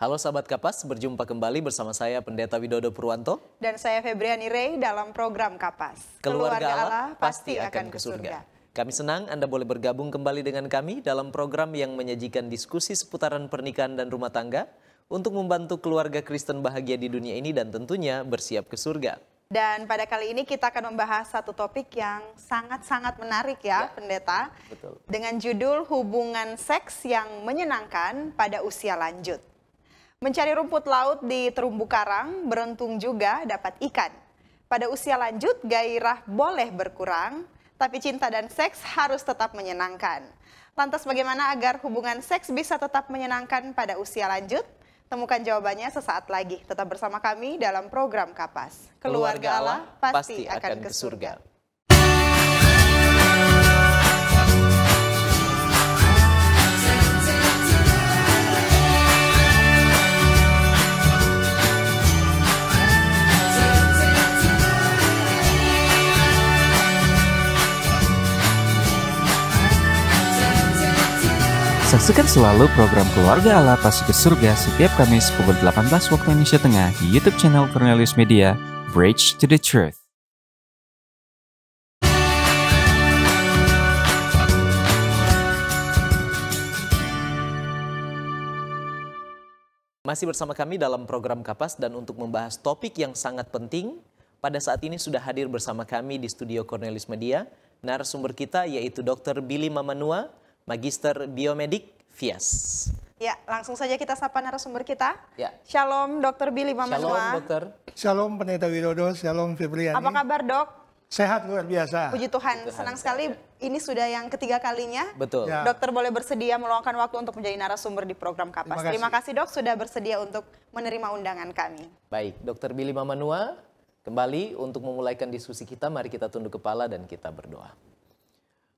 Halo sahabat Kapas, berjumpa kembali bersama saya Pendeta Widodo Purwanto. Dan saya Febriani Rey dalam program Kapas. Keluarga Allah pasti akan ke surga. Kami senang Anda boleh bergabung kembali dengan kami dalam program yang menyajikan diskusi seputaran pernikahan dan rumah tangga untuk membantu keluarga Kristen bahagia di dunia ini dan tentunya bersiap ke surga. Dan pada kali ini kita akan membahas satu topik yang sangat-sangat menarik ya, Pendeta. Betul. Dengan judul hubungan seks yang menyenangkan pada usia lanjut. Mencari rumput laut di terumbu karang, beruntung juga dapat ikan. Pada usia lanjut, gairah boleh berkurang, tapi cinta dan seks harus tetap menyenangkan. Lantas bagaimana agar hubungan seks bisa tetap menyenangkan pada usia lanjut? Temukan jawabannya sesaat lagi. Tetap bersama kami dalam program Kapas. Keluarga Allah pasti akan ke surga. Saksikan selalu program Keluarga Allah Pasti ke Surga setiap Kamis pukul 18 waktu Indonesia Tengah di YouTube channel Cornelius Media, Bridge to the Truth. Masih bersama kami dalam program Kapas dan untuk membahas topik yang sangat penting, pada saat ini sudah hadir bersama kami di studio Cornelius Media, narasumber kita yaitu Dr. Billy Mamanua, Magister Biomedik FIAS. Ya, langsung saja kita sapa narasumber kita. Ya. Shalom Dr. Billy Mamanua. Shalom dokter. Shalom Pendeta Widodo, shalom Febriani. Apa kabar dok? Sehat luar biasa. Puji Tuhan, senang sekali ini sudah yang ketiga kalinya. Betul. Ya. Dokter boleh bersedia meluangkan waktu untuk menjadi narasumber di program Kapas. Terima kasih dok sudah bersedia untuk menerima undangan kami. Baik, Dr. Billy Mamanua, kembali untuk memulaikan diskusi kita, mari kita tunduk kepala dan kita berdoa.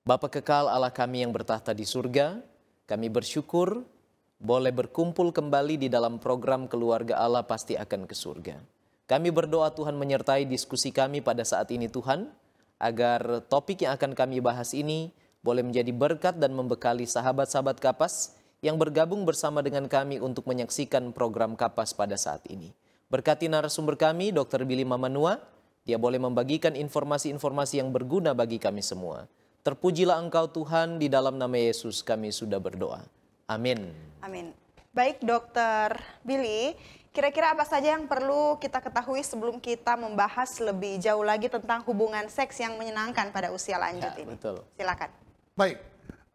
Bapa kekal Allah kami yang bertahta di surga, kami bersyukur boleh berkumpul kembali di dalam program Keluarga Allah Pasti akan ke surga. Kami berdoa Tuhan menyertai diskusi kami pada saat ini Tuhan, agar topik yang akan kami bahas ini boleh menjadi berkat dan membekali sahabat-sahabat Kapas yang bergabung bersama dengan kami untuk menyaksikan program Kapas pada saat ini. Berkati narasumber kami, Dr. Billy Mamanua, dia boleh membagikan informasi-informasi yang berguna bagi kami semua. Terpujilah Engkau Tuhan, di dalam nama Yesus kami sudah berdoa. Amin. Amin. Baik Dokter Billy, kira-kira apa saja yang perlu kita ketahui sebelum kita membahas lebih jauh lagi tentang hubungan seks yang menyenangkan pada usia lanjut ini? Betul. Silakan. Baik,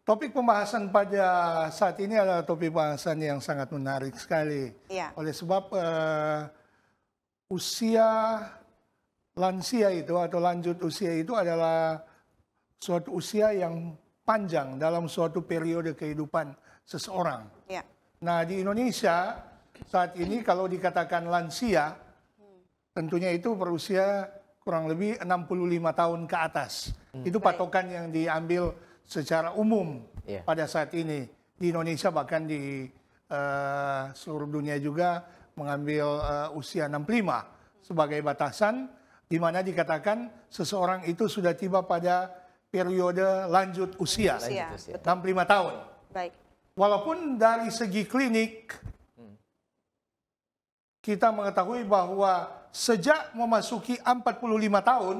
topik pembahasan pada saat ini adalah topik pembahasan yang sangat menarik sekali. Iya. Oleh sebab usia lansia itu atau lanjut usia itu adalah suatu usia yang panjang dalam suatu periode kehidupan seseorang. Ya. Nah di Indonesia saat ini kalau dikatakan lansia, tentunya itu berusia kurang lebih 65 tahun ke atas. Itu patokan yang diambil secara umum pada saat ini. Di Indonesia bahkan di seluruh dunia juga mengambil usia 65 sebagai batasan, di mana dikatakan seseorang itu sudah tiba pada periode lanjut usia. 65 tahun. Baik. Walaupun dari segi klinik kita mengetahui bahwa sejak memasuki 45 tahun,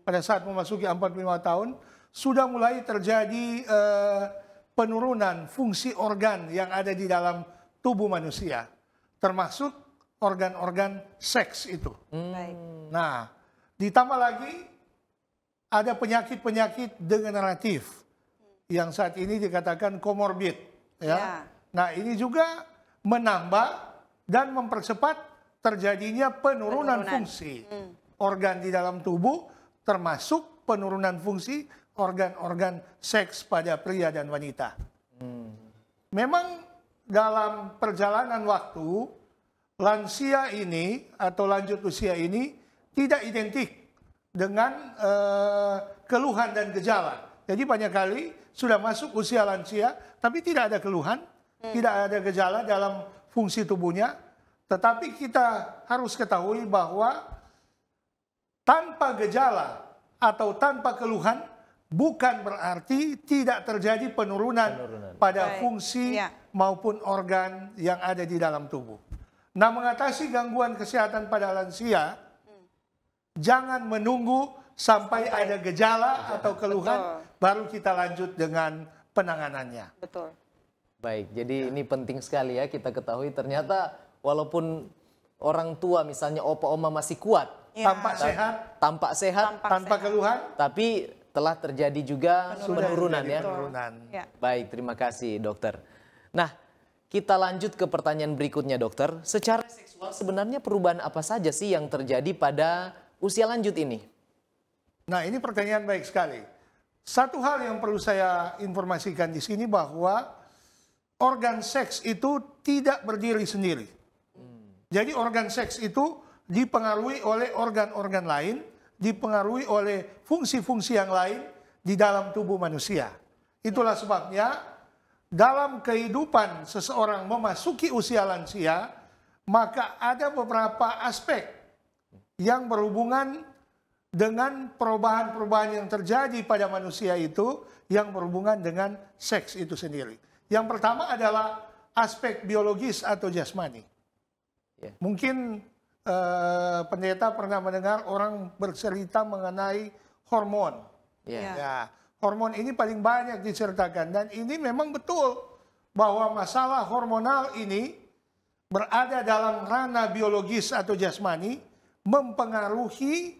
pada saat memasuki 45 tahun sudah mulai terjadi penurunan fungsi organ yang ada di dalam tubuh manusia, termasuk organ-organ seks itu. Baik. Nah, ditambah lagi ada penyakit-penyakit degeneratif yang saat ini dikatakan komorbid. Ya. Nah ini juga menambah dan mempercepat terjadinya penurunan fungsi organ di dalam tubuh, termasuk penurunan fungsi organ-organ seks pada pria dan wanita. Memang dalam perjalanan waktu, lansia ini atau lanjut usia ini tidak identik dengan keluhan dan gejala. Jadi banyak kali sudah masuk usia lansia, tapi tidak ada keluhan, tidak ada gejala dalam fungsi tubuhnya. Tetapi kita harus ketahui bahwa tanpa gejala atau tanpa keluhan, bukan berarti tidak terjadi penurunan pada fungsi maupun organ yang ada di dalam tubuh. Nah, mengatasi gangguan kesehatan pada lansia, jangan menunggu sampai ada gejala atau keluhan, baru kita lanjut dengan penanganannya. Betul. Baik, jadi ini penting sekali ya kita ketahui ternyata walaupun orang tua misalnya opa oma masih kuat, tampak sehat, tanpa keluhan, tapi telah terjadi juga penurunan ya. Ya. Baik, terima kasih dokter. Nah, kita lanjut ke pertanyaan berikutnya dokter. Secara seksual sebenarnya perubahan apa saja sih yang terjadi pada usia lanjut ini? Nah, ini pertanyaan baik sekali. Satu hal yang perlu saya informasikan di sini bahwa organ seks itu tidak berdiri sendiri. Jadi organ seks itu dipengaruhi oleh organ-organ lain, dipengaruhi oleh fungsi-fungsi yang lain di dalam tubuh manusia. Itulah sebabnya dalam kehidupan seseorang memasuki usia lansia, maka ada beberapa aspek yang berhubungan dengan perubahan-perubahan yang terjadi pada manusia itu yang berhubungan dengan seks itu sendiri. Yang pertama adalah aspek biologis atau jasmani. Mungkin pendeta pernah mendengar orang bercerita mengenai hormon. Ya, hormon ini paling banyak diceritakan dan ini memang betul bahwa masalah hormonal ini berada dalam ranah biologis atau jasmani, mempengaruhi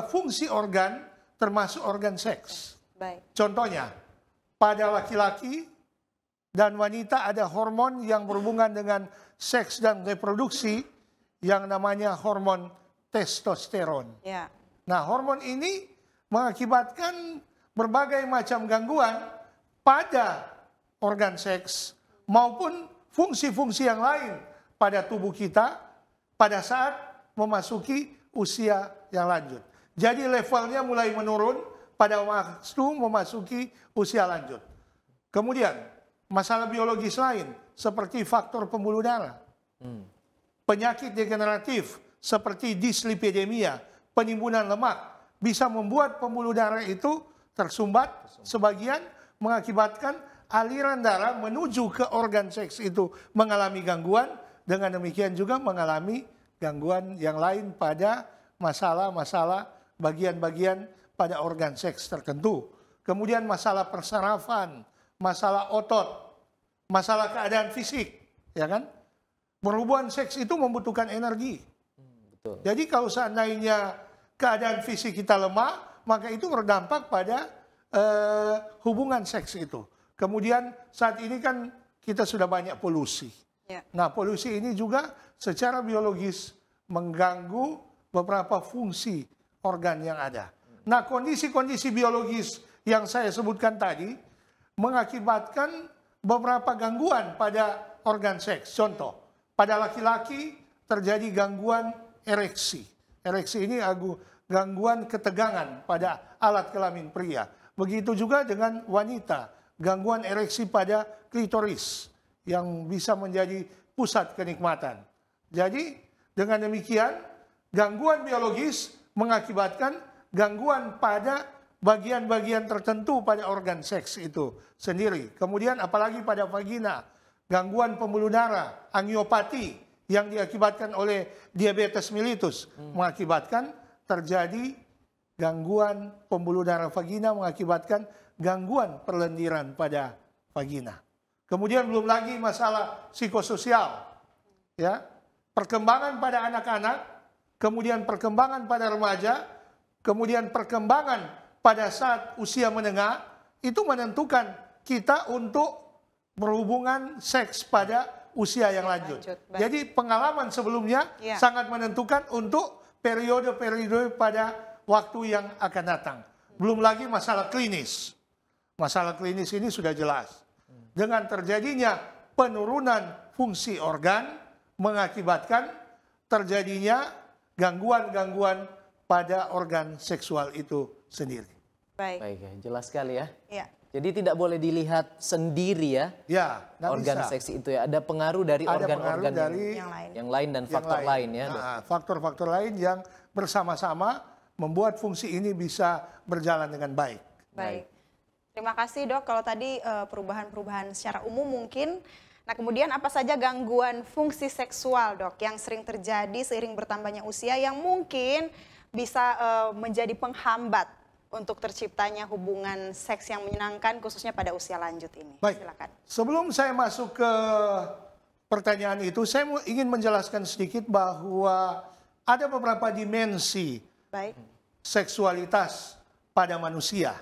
fungsi organ termasuk organ seks. Contohnya, pada laki-laki dan wanita ada hormon yang berhubungan dengan seks dan reproduksi yang namanya hormon testosteron. Nah, hormon ini mengakibatkan berbagai macam gangguan pada organ seks maupun fungsi-fungsi yang lain pada tubuh kita pada saat memasuki usia yang lanjut. Jadi levelnya mulai menurun pada waktu memasuki usia lanjut. Kemudian masalah biologis lain seperti faktor pembuluh darah. Penyakit degeneratif seperti dislipidemia, penimbunan lemak, bisa membuat pembuluh darah itu tersumbat, sebagian mengakibatkan aliran darah menuju ke organ seks itu mengalami gangguan, dengan demikian juga mengalami gangguan yang lain pada masalah-masalah bagian-bagian pada organ seks tertentu. Kemudian masalah persarafan, masalah otot, masalah keadaan fisik, ya kan? Berhubungan seks itu membutuhkan energi. Betul. Jadi kalau seandainya keadaan fisik kita lemah, maka itu berdampak pada hubungan seks itu. Kemudian saat ini kan kita sudah banyak polusi. Nah, polusi ini juga secara biologis mengganggu beberapa fungsi organ yang ada. Nah, kondisi-kondisi biologis yang saya sebutkan tadi mengakibatkan beberapa gangguan pada organ seks. Contoh, pada laki-laki terjadi gangguan ereksi. Ereksi ini gangguan ketegangan pada alat kelamin pria. Begitu juga dengan wanita, gangguan ereksi pada klitoris yang bisa menjadi pusat kenikmatan. Jadi dengan demikian gangguan biologis mengakibatkan gangguan pada bagian-bagian tertentu pada organ seks itu sendiri. Kemudian apalagi pada vagina, gangguan pembuluh darah, angiopati yang diakibatkan oleh diabetes mellitus mengakibatkan terjadi gangguan pembuluh darah vagina, mengakibatkan gangguan perlendiran pada vagina. Kemudian belum lagi masalah psikososial, ya, perkembangan pada anak-anak, kemudian perkembangan pada remaja, kemudian perkembangan pada saat usia menengah, itu menentukan kita untuk berhubungan seks pada usia yang lanjut. Jadi pengalaman sebelumnya sangat menentukan untuk periode-periode pada waktu yang akan datang. Belum lagi masalah klinis. Masalah klinis ini sudah jelas. Dengan terjadinya penurunan fungsi organ mengakibatkan terjadinya gangguan-gangguan pada organ seksual itu sendiri. Baik, ya, jelas sekali ya. Jadi tidak boleh dilihat sendiri ya, organ seks itu ya. Ada pengaruh dari organ-organ yang lain dan faktor lain ya. Faktor-faktor lain yang bersama-sama membuat fungsi ini bisa berjalan dengan baik. Baik. Terima kasih Dok, kalau tadi perubahan-perubahan secara umum mungkin. Nah kemudian apa saja gangguan fungsi seksual Dok yang sering terjadi seiring bertambahnya usia yang mungkin bisa menjadi penghambat untuk terciptanya hubungan seks yang menyenangkan khususnya pada usia lanjut ini? Baik, silakan. Sebelum saya masuk ke pertanyaan itu, saya ingin menjelaskan sedikit bahwa ada beberapa dimensi seksualitas pada manusia.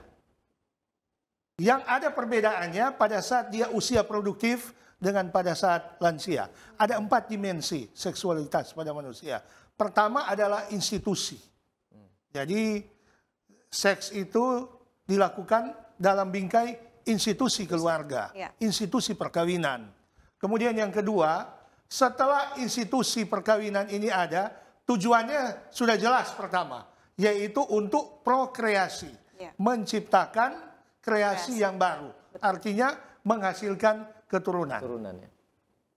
Yang ada perbedaannya pada saat dia usia produktif dengan pada saat lansia. Ada 4 dimensi seksualitas pada manusia. Pertama adalah institusi. Jadi seks itu dilakukan dalam bingkai institusi keluarga, institusi perkawinan. Kemudian yang kedua, setelah institusi perkawinan ini ada, tujuannya sudah jelas pertama, yaitu untuk prokreasi, menciptakan kreasi yang baru, artinya menghasilkan keturunan.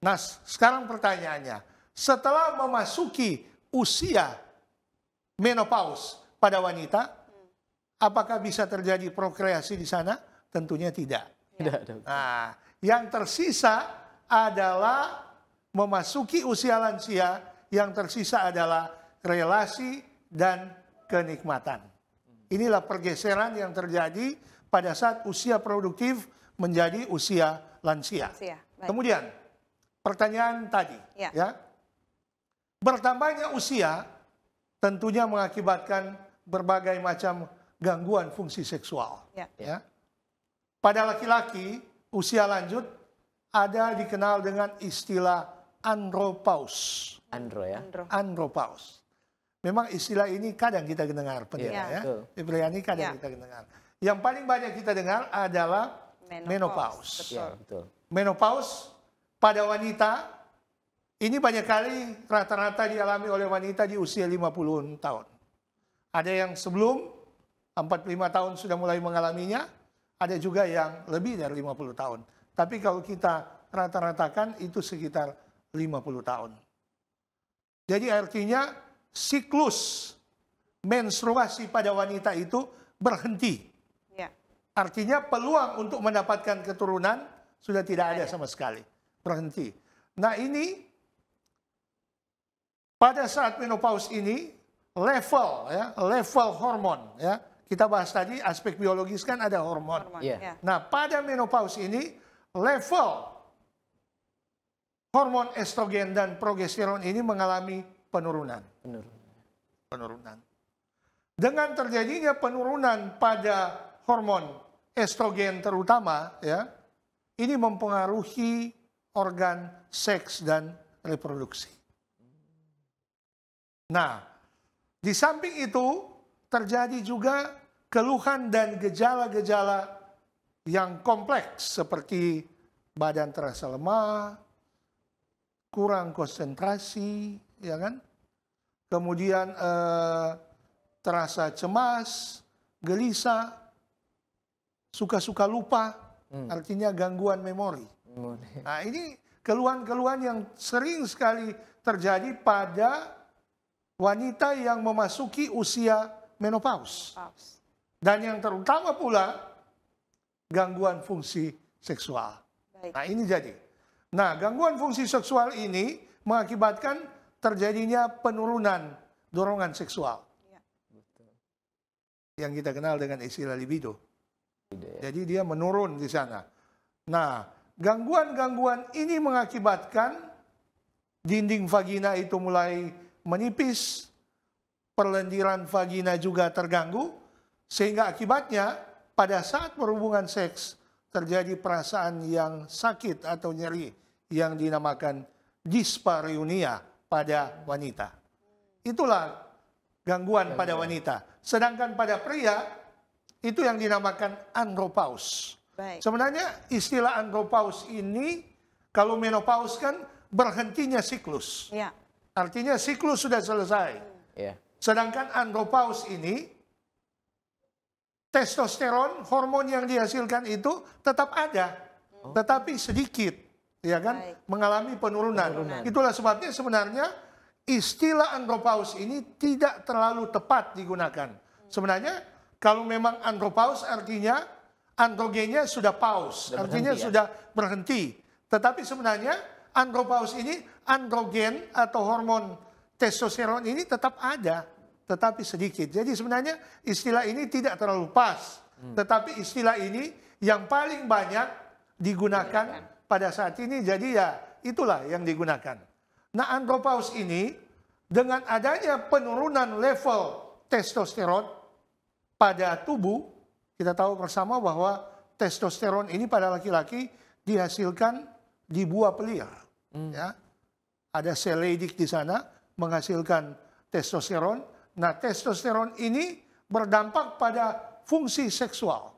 Nah, sekarang pertanyaannya, setelah memasuki usia menopause pada wanita, apakah bisa terjadi prokreasi di sana? Tentunya tidak. Nah, yang tersisa adalah memasuki usia lansia, yang tersisa adalah relasi dan kenikmatan. Inilah pergeseran yang terjadi pada saat usia produktif menjadi usia lansia. Kemudian, pertanyaan tadi, ya, bertambahnya usia tentunya mengakibatkan berbagai macam gangguan fungsi seksual. Ya. Pada laki-laki, usia lanjut ada dikenal dengan istilah andropause. Andropause. Memang istilah ini kadang kita dengar, ya. Istilah ini kadang kita dengar. Yang paling banyak kita dengar adalah menopause. Menopause pada wanita, ini banyak kali rata-rata dialami oleh wanita di usia 50 tahun. Ada yang sebelum 45 tahun sudah mulai mengalaminya, ada juga yang lebih dari 50 tahun. Tapi kalau kita rata-ratakan itu sekitar 50 tahun. Jadi artinya siklus menstruasi pada wanita itu berhenti. Artinya peluang untuk mendapatkan keturunan sudah tidak ada sama sekali. Berhenti. Nah ini, pada saat menopause ini, level hormon, ya, kita bahas tadi aspek biologis kan ada hormon. Nah pada menopause ini, level hormon estrogen dan progesteron ini mengalami penurunan. Dengan terjadinya penurunan pada hormon estrogen terutama, ya, ini mempengaruhi organ seks dan reproduksi. Nah, di samping itu terjadi juga keluhan dan gejala-gejala yang kompleks seperti badan terasa lemah, kurang konsentrasi, ya kan? Kemudian terasa cemas, gelisah, suka-suka lupa, artinya gangguan memori. Nah, ini keluhan-keluhan yang sering sekali terjadi pada wanita yang memasuki usia menopause. Dan yang terutama pula gangguan fungsi seksual. Nah, ini jadi. Nah, gangguan fungsi seksual ini mengakibatkan terjadinya penurunan dorongan seksual. Yang kita kenal dengan istilah libido. Jadi dia menurun di sana. Nah, gangguan-gangguan ini mengakibatkan dinding vagina itu mulai menipis, perlendiran vagina juga terganggu, sehingga akibatnya pada saat berhubungan seks terjadi perasaan yang sakit atau nyeri yang dinamakan dispareunia pada wanita. Itulah gangguan pada wanita. Sedangkan pada pria itu yang dinamakan andropause. Sebenarnya istilah andropause ini kalau menopause kan berhentinya siklus. Artinya siklus sudah selesai. Sedangkan andropause ini testosteron, hormon yang dihasilkan itu tetap ada, tetapi sedikit, ya kan, mengalami penurunan. Itulah sebabnya sebenarnya istilah andropause ini tidak terlalu tepat digunakan. Sebenarnya Kalau memang andropause artinya androgennya sudah pause, artinya sudah berhenti. Tetapi sebenarnya andropause ini, androgen atau hormon testosteron ini tetap ada, tetapi sedikit. Jadi sebenarnya istilah ini tidak terlalu pas. Tetapi istilah ini yang paling banyak digunakan pada saat ini, jadi ya itulah yang digunakan. Nah, andropause ini dengan adanya penurunan level testosteron pada tubuh, kita tahu bersama bahwa testosteron ini pada laki-laki dihasilkan di buah pelir. Ya. Ada sel Leydig di sana menghasilkan testosteron. Nah, testosteron ini berdampak pada fungsi seksual.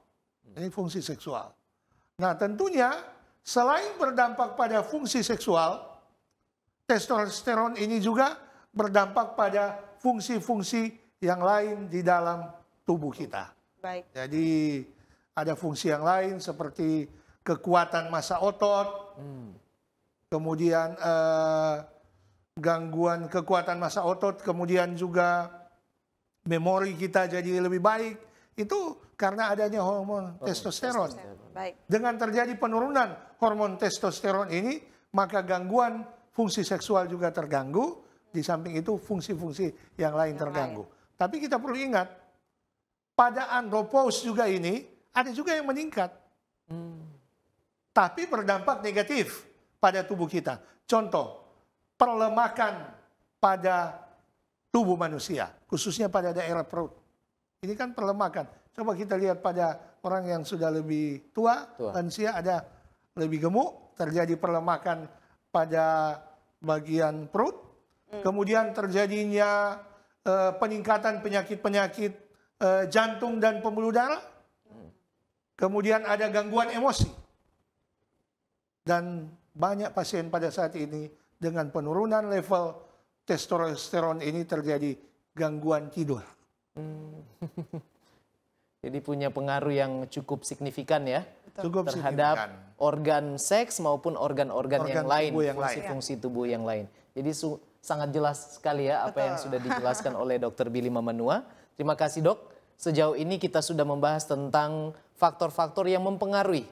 Ini fungsi seksual. Nah, tentunya selain berdampak pada fungsi seksual, testosteron ini juga berdampak pada fungsi-fungsi yang lain di dalam tubuh kita. Baik. Jadi ada fungsi yang lain seperti kekuatan massa otot, kemudian gangguan kekuatan massa otot, kemudian juga memori kita jadi lebih baik. Itu karena adanya hormon testosteron. Baik. Dengan terjadi penurunan hormon testosteron ini, maka gangguan fungsi seksual juga terganggu. Di samping itu fungsi-fungsi yang lain terganggu. Tapi kita perlu ingat, pada andropause juga ini ada juga yang meningkat. Tapi berdampak negatif pada tubuh kita. Contoh, perlemakan pada tubuh manusia, khususnya pada daerah perut. Ini kan perlemakan. Coba kita lihat pada orang yang sudah lebih tua, lansia, ada lebih gemuk, terjadi perlemakan pada bagian perut. Kemudian terjadinya peningkatan penyakit-penyakit jantung dan pembuluh darah. Kemudian ada gangguan emosi. Dan banyak pasien pada saat ini dengan penurunan level testosteron ini terjadi gangguan tidur. Jadi punya pengaruh yang cukup signifikan ya. Cukup terhadap signifikan. organ seks maupun organ-organ yang lain, tubuh yang fungsi-fungsi tubuh yang lain. Jadi sangat jelas sekali ya apa yang sudah dijelaskan oleh Dr. Billy Mamanua. Terima kasih dok. Sejauh ini kita sudah membahas tentang faktor-faktor yang mempengaruhi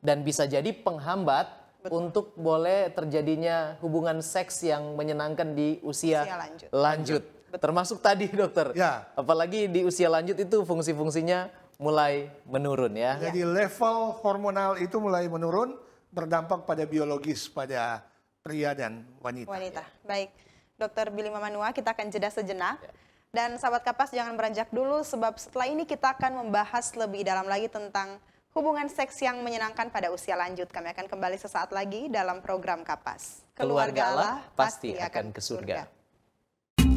dan bisa jadi penghambat untuk boleh terjadinya hubungan seks yang menyenangkan di usia lanjut. Termasuk tadi dokter, apalagi di usia lanjut itu fungsi-fungsinya mulai menurun ya. Jadi level hormonal itu mulai menurun, berdampak pada biologis pada pria dan wanita. Baik, Dr. Billy Mamanua, kita akan jeda sejenak. Dan sahabat Kapas jangan beranjak dulu, sebab setelah ini kita akan membahas lebih dalam lagi tentang hubungan seks yang menyenangkan pada usia lanjut. Kami akan kembali sesaat lagi dalam program Kapas. Keluarga Allah pasti akan ke surga.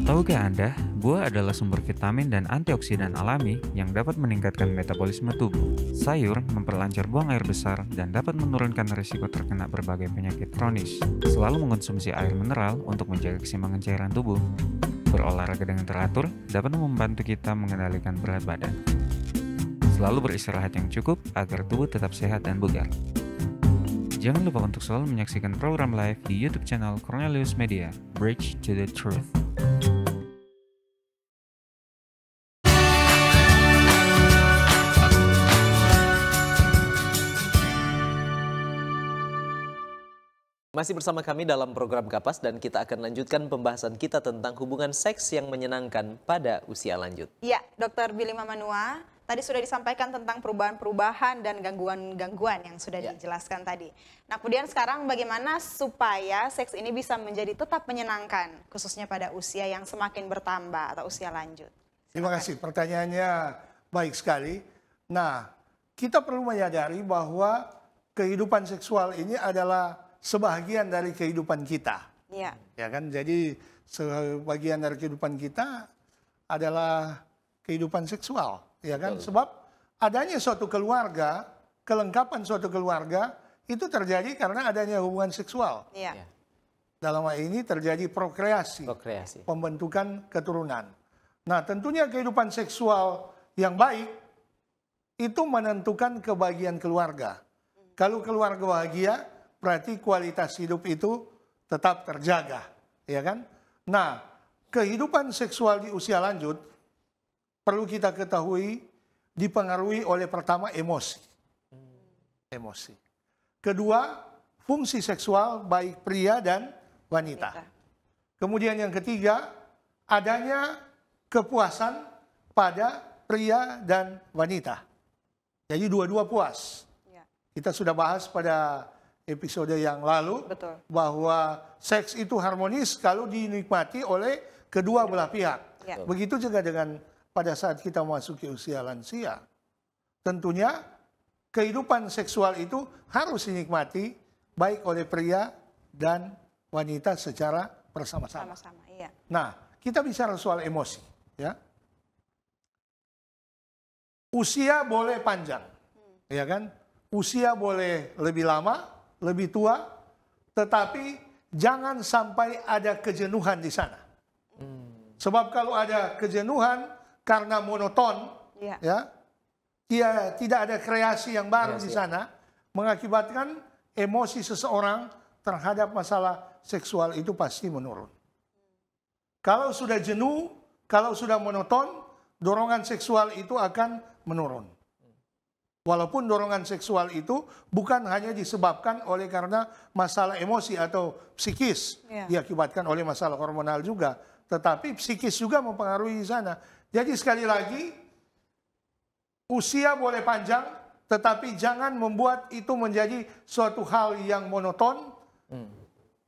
Tahukah Anda, buah adalah sumber vitamin dan antioksidan alami yang dapat meningkatkan metabolisme tubuh. Sayur memperlancar buang air besar dan dapat menurunkan risiko terkena berbagai penyakit kronis. Selalu mengonsumsi air mineral untuk menjaga keseimbangan cairan tubuh. Berolahraga dengan teratur dapat membantu kita mengendalikan berat badan. Selalu beristirahat yang cukup agar tubuh tetap sehat dan bugar. Jangan lupa untuk selalu menyaksikan program live di YouTube channel Cornelius Media, Bridge to the Truth. Masih bersama kami dalam program Kapas dan kita akan lanjutkan pembahasan kita tentang hubungan seks yang menyenangkan pada usia lanjut. Ya, Dr. Billy Mamanua, tadi sudah disampaikan tentang perubahan-perubahan dan gangguan-gangguan yang sudah dijelaskan tadi. Nah, kemudian sekarang bagaimana supaya seks ini bisa menjadi tetap menyenangkan, khususnya pada usia yang semakin bertambah atau usia lanjut? Terima kasih, pertanyaannya baik sekali. Nah, kita perlu menyadari bahwa kehidupan seksual ini adalah sebahagian dari kehidupan kita. Ya kan? Jadi sebagian dari kehidupan kita adalah kehidupan seksual, ya kan? Sebab adanya suatu keluarga, kelengkapan suatu keluarga itu terjadi karena adanya hubungan seksual. Dalam hal ini terjadi prokreasi, pembentukan keturunan. Nah, tentunya kehidupan seksual yang baik itu menentukan kebahagiaan keluarga. Kalau keluarga bahagia, berarti kualitas hidup itu tetap terjaga, ya kan? Nah, kehidupan seksual di usia lanjut perlu kita ketahui dipengaruhi oleh pertama emosi. Emosi. Kedua, fungsi seksual baik pria dan wanita. Kemudian yang ketiga, adanya kepuasan pada pria dan wanita. Jadi dua-dua puas. Ya. Kita sudah bahas pada episode yang lalu. Betul. Bahwa seks itu harmonis kalau dinikmati oleh kedua belah pihak. Ya. Begitu juga dengan pada saat kita memasuki usia lansia. Tentunya kehidupan seksual itu harus dinikmati baik oleh pria dan wanita secara bersama-sama. Iya. Nah, kita bicara soal emosi, ya. Usia boleh panjang, ya kan? Usia boleh lebih lama, lebih tua, tetapi jangan sampai ada kejenuhan di sana. Sebab kalau ada kejenuhan karena monoton, ya, tidak ada kreasi yang baru di sana, mengakibatkan emosi seseorang terhadap masalah seksual itu pasti menurun. Kalau sudah jenuh, kalau sudah monoton, dorongan seksual itu akan menurun. Walaupun dorongan seksual itu bukan hanya disebabkan oleh karena masalah emosi atau psikis, diakibatkan oleh masalah hormonal juga, tetapi psikis juga mempengaruhi di sana. Jadi sekali lagi, usia boleh panjang, tetapi jangan membuat itu menjadi suatu hal yang monoton.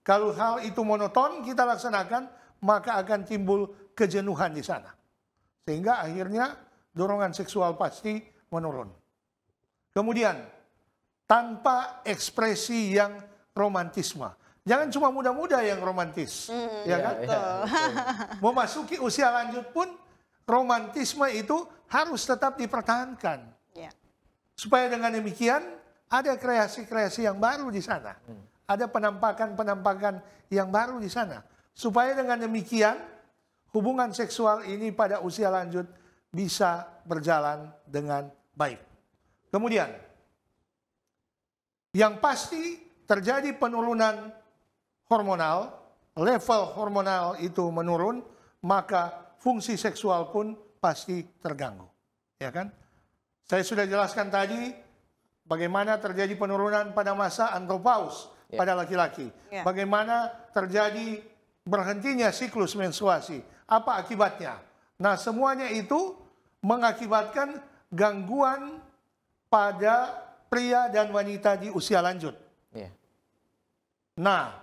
Kalau hal itu monoton kita laksanakan, maka akan timbul kejenuhan di sana. Sehingga akhirnya dorongan seksual pasti menurun. Kemudian, tanpa ekspresi yang romantisme. Jangan cuma muda-muda yang romantis. Ya kan? Memasuki usia lanjut pun, romantisme itu harus tetap dipertahankan. Supaya dengan demikian, ada kreasi-kreasi yang baru di sana. Ada penampakan-penampakan yang baru di sana. Supaya dengan demikian, hubungan seksual ini pada usia lanjut bisa berjalan dengan baik. Kemudian, yang pasti terjadi penurunan hormonal, level hormonal itu menurun, maka fungsi seksual pun pasti terganggu. Ya kan? Saya sudah jelaskan tadi bagaimana terjadi penurunan pada masa andropaus pada laki-laki. Bagaimana terjadi berhentinya siklus menstruasi. Apa akibatnya? Nah, semuanya itu mengakibatkan gangguan pada pria dan wanita di usia lanjut. Nah,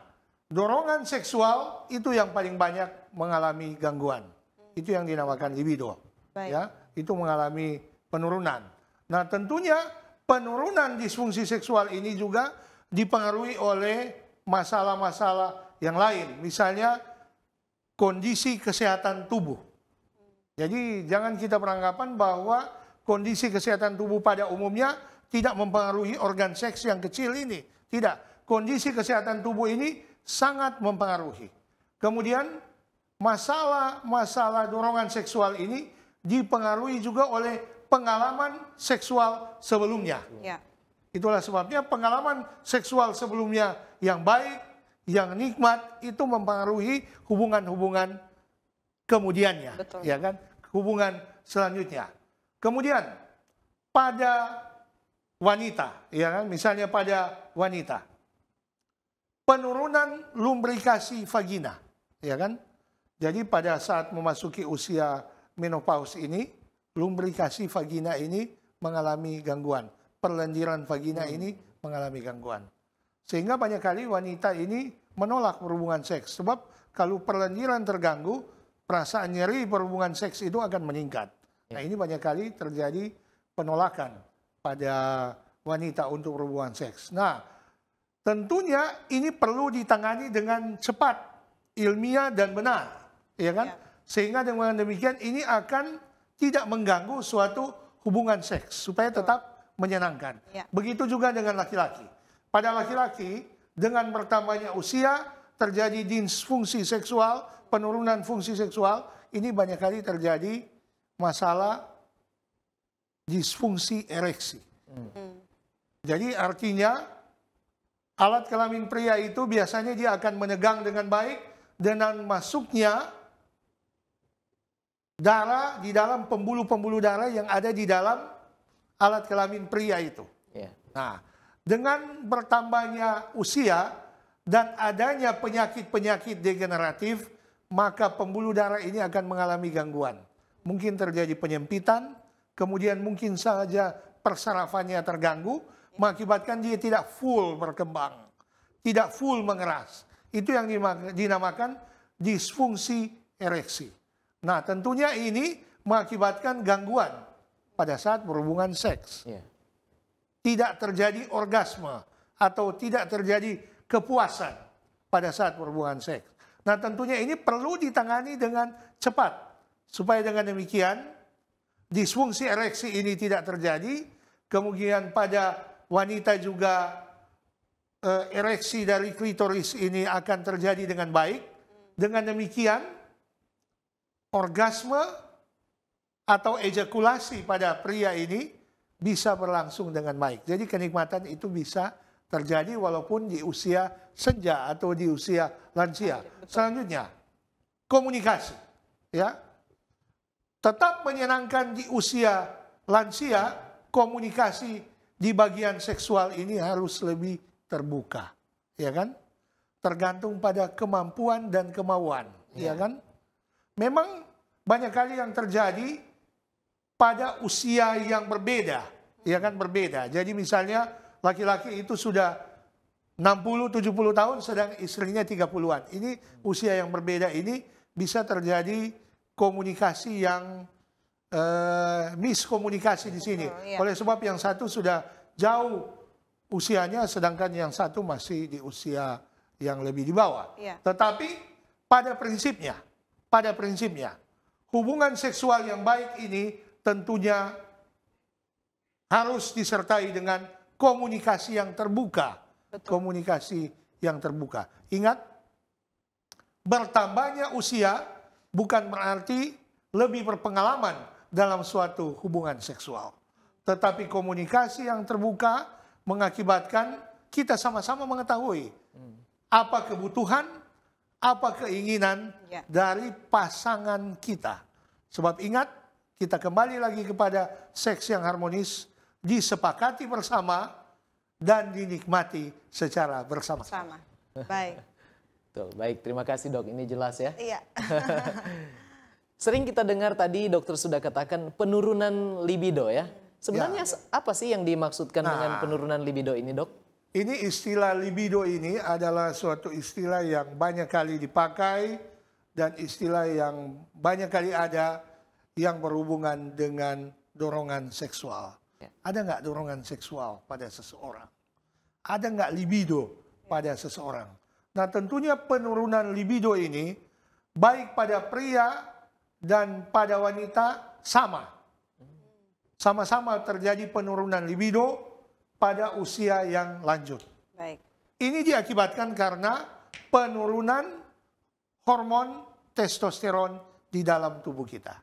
dorongan seksual itu yang paling banyak mengalami gangguan. Itu yang dinamakan libido. Ya, itu mengalami penurunan. Nah, tentunya penurunan disfungsi seksual ini juga dipengaruhi oleh masalah-masalah yang lain. Misalnya kondisi kesehatan tubuh. Jadi jangan kita beranggapan bahwa kondisi kesehatan tubuh pada umumnya tidak mempengaruhi organ seks yang kecil ini. Tidak. Kondisi kesehatan tubuh ini sangat mempengaruhi. Kemudian masalah-masalah dorongan seksual ini dipengaruhi juga oleh pengalaman seksual sebelumnya. Itulah sebabnya pengalaman seksual sebelumnya yang baik, yang nikmat itu mempengaruhi hubungan-hubungan kemudiannya. Betul. Ya kan? Hubungan selanjutnya. Kemudian pada wanita, ya kan? Misalnya pada wanita, penurunan lubrikasi vagina, ya kan? Jadi pada saat memasuki usia menopause ini, lubrikasi vagina ini mengalami gangguan. Perlendiran vagina ini mengalami gangguan. Sehingga banyak kali wanita ini menolak berhubungan seks. Sebab kalau perlendiran terganggu, perasaan nyeri berhubungan seks itu akan meningkat. Nah, ini banyak kali terjadi penolakan pada wanita untuk berhubungan seks. Nah, tentunya ini perlu ditangani dengan cepat, ilmiah dan benar, ya kan? Sehingga dengan demikian ini akan tidak mengganggu suatu hubungan seks supaya tetap menyenangkan. Begitu juga dengan laki-laki. Pada laki-laki dengan bertambahnya usia terjadi disfungsi seksual, penurunan fungsi seksual, ini banyak kali terjadi masalah disfungsi ereksi. Jadi artinya alat kelamin pria itu biasanya dia akan menegang dengan baik dengan masuknya darah di dalam pembuluh-pembuluh darah yang ada di dalam alat kelamin pria itu. Ya. Nah, dengan bertambahnya usia dan adanya penyakit-penyakit degeneratif, maka pembuluh darah ini akan mengalami gangguan. Mungkin terjadi penyempitan, kemudian mungkin saja persarafannya terganggu, mengakibatkan dia tidak full berkembang, tidak full mengeras. Itu yang dinamakan disfungsi ereksi. Nah, tentunya ini mengakibatkan gangguan pada saat berhubungan seks. Ya. Tidak terjadi orgasme atau tidak terjadi kepuasan pada saat berhubungan seks. Nah, tentunya ini perlu ditangani dengan cepat supaya dengan demikian disfungsi ereksi ini tidak terjadi. Kemudian pada wanita juga ereksi dari klitoris ini akan terjadi dengan baik. Dengan demikian orgasme atau ejakulasi pada pria ini bisa berlangsung dengan baik. Jadi kenikmatan itu bisa terjadi walaupun di usia senja atau di usia lansia. Selanjutnya, komunikasi. Ya, tetap menyenangkan di usia lansia, komunikasi di bagian seksual ini harus lebih terbuka. Ya kan? Tergantung pada kemampuan dan kemauan. Ya kan? Memang banyak kali yang terjadi pada usia yang berbeda, ya kan, berbeda. Jadi misalnya laki-laki itu sudah 60-70 tahun sedang istrinya 30-an. Ini usia yang berbeda ini bisa terjadi komunikasi yang miskomunikasi di sini. Oleh sebab yang satu sudah jauh usianya sedangkan yang satu masih di usia yang lebih di bawah. Tetapi pada prinsipnya hubungan seksual yang baik ini tentunya harus disertai dengan komunikasi yang terbuka. Betul. Komunikasi yang terbuka. Ingat, bertambahnya usia bukan berarti lebih berpengalaman dalam suatu hubungan seksual. Tetapi komunikasi yang terbuka mengakibatkan kita sama-sama mengetahui apa kebutuhan, apa keinginan dari pasangan kita. Sebab ingat, kita kembali lagi kepada seks yang harmonis, disepakati bersama, dan dinikmati secara bersama-sama. Baik. Tuh, baik, terima kasih dok, ini jelas ya. Iya. Sering kita dengar tadi dokter sudah katakan penurunan libido ya. Sebenarnya apa sih yang dimaksudkan dengan penurunan libido ini dok? Ini istilah libido ini adalah suatu istilah yang banyak kali dipakai dan istilah yang banyak kali ada yang berhubungan dengan dorongan seksual. Ada nggak dorongan seksual pada seseorang? Ada nggak libido pada seseorang? Nah tentunya penurunan libido ini baik pada pria dan pada wanita sama. Sama-sama terjadi penurunan libido pada usia yang lanjut. Baik. Ini diakibatkan karena penurunan hormon testosteron di dalam tubuh kita.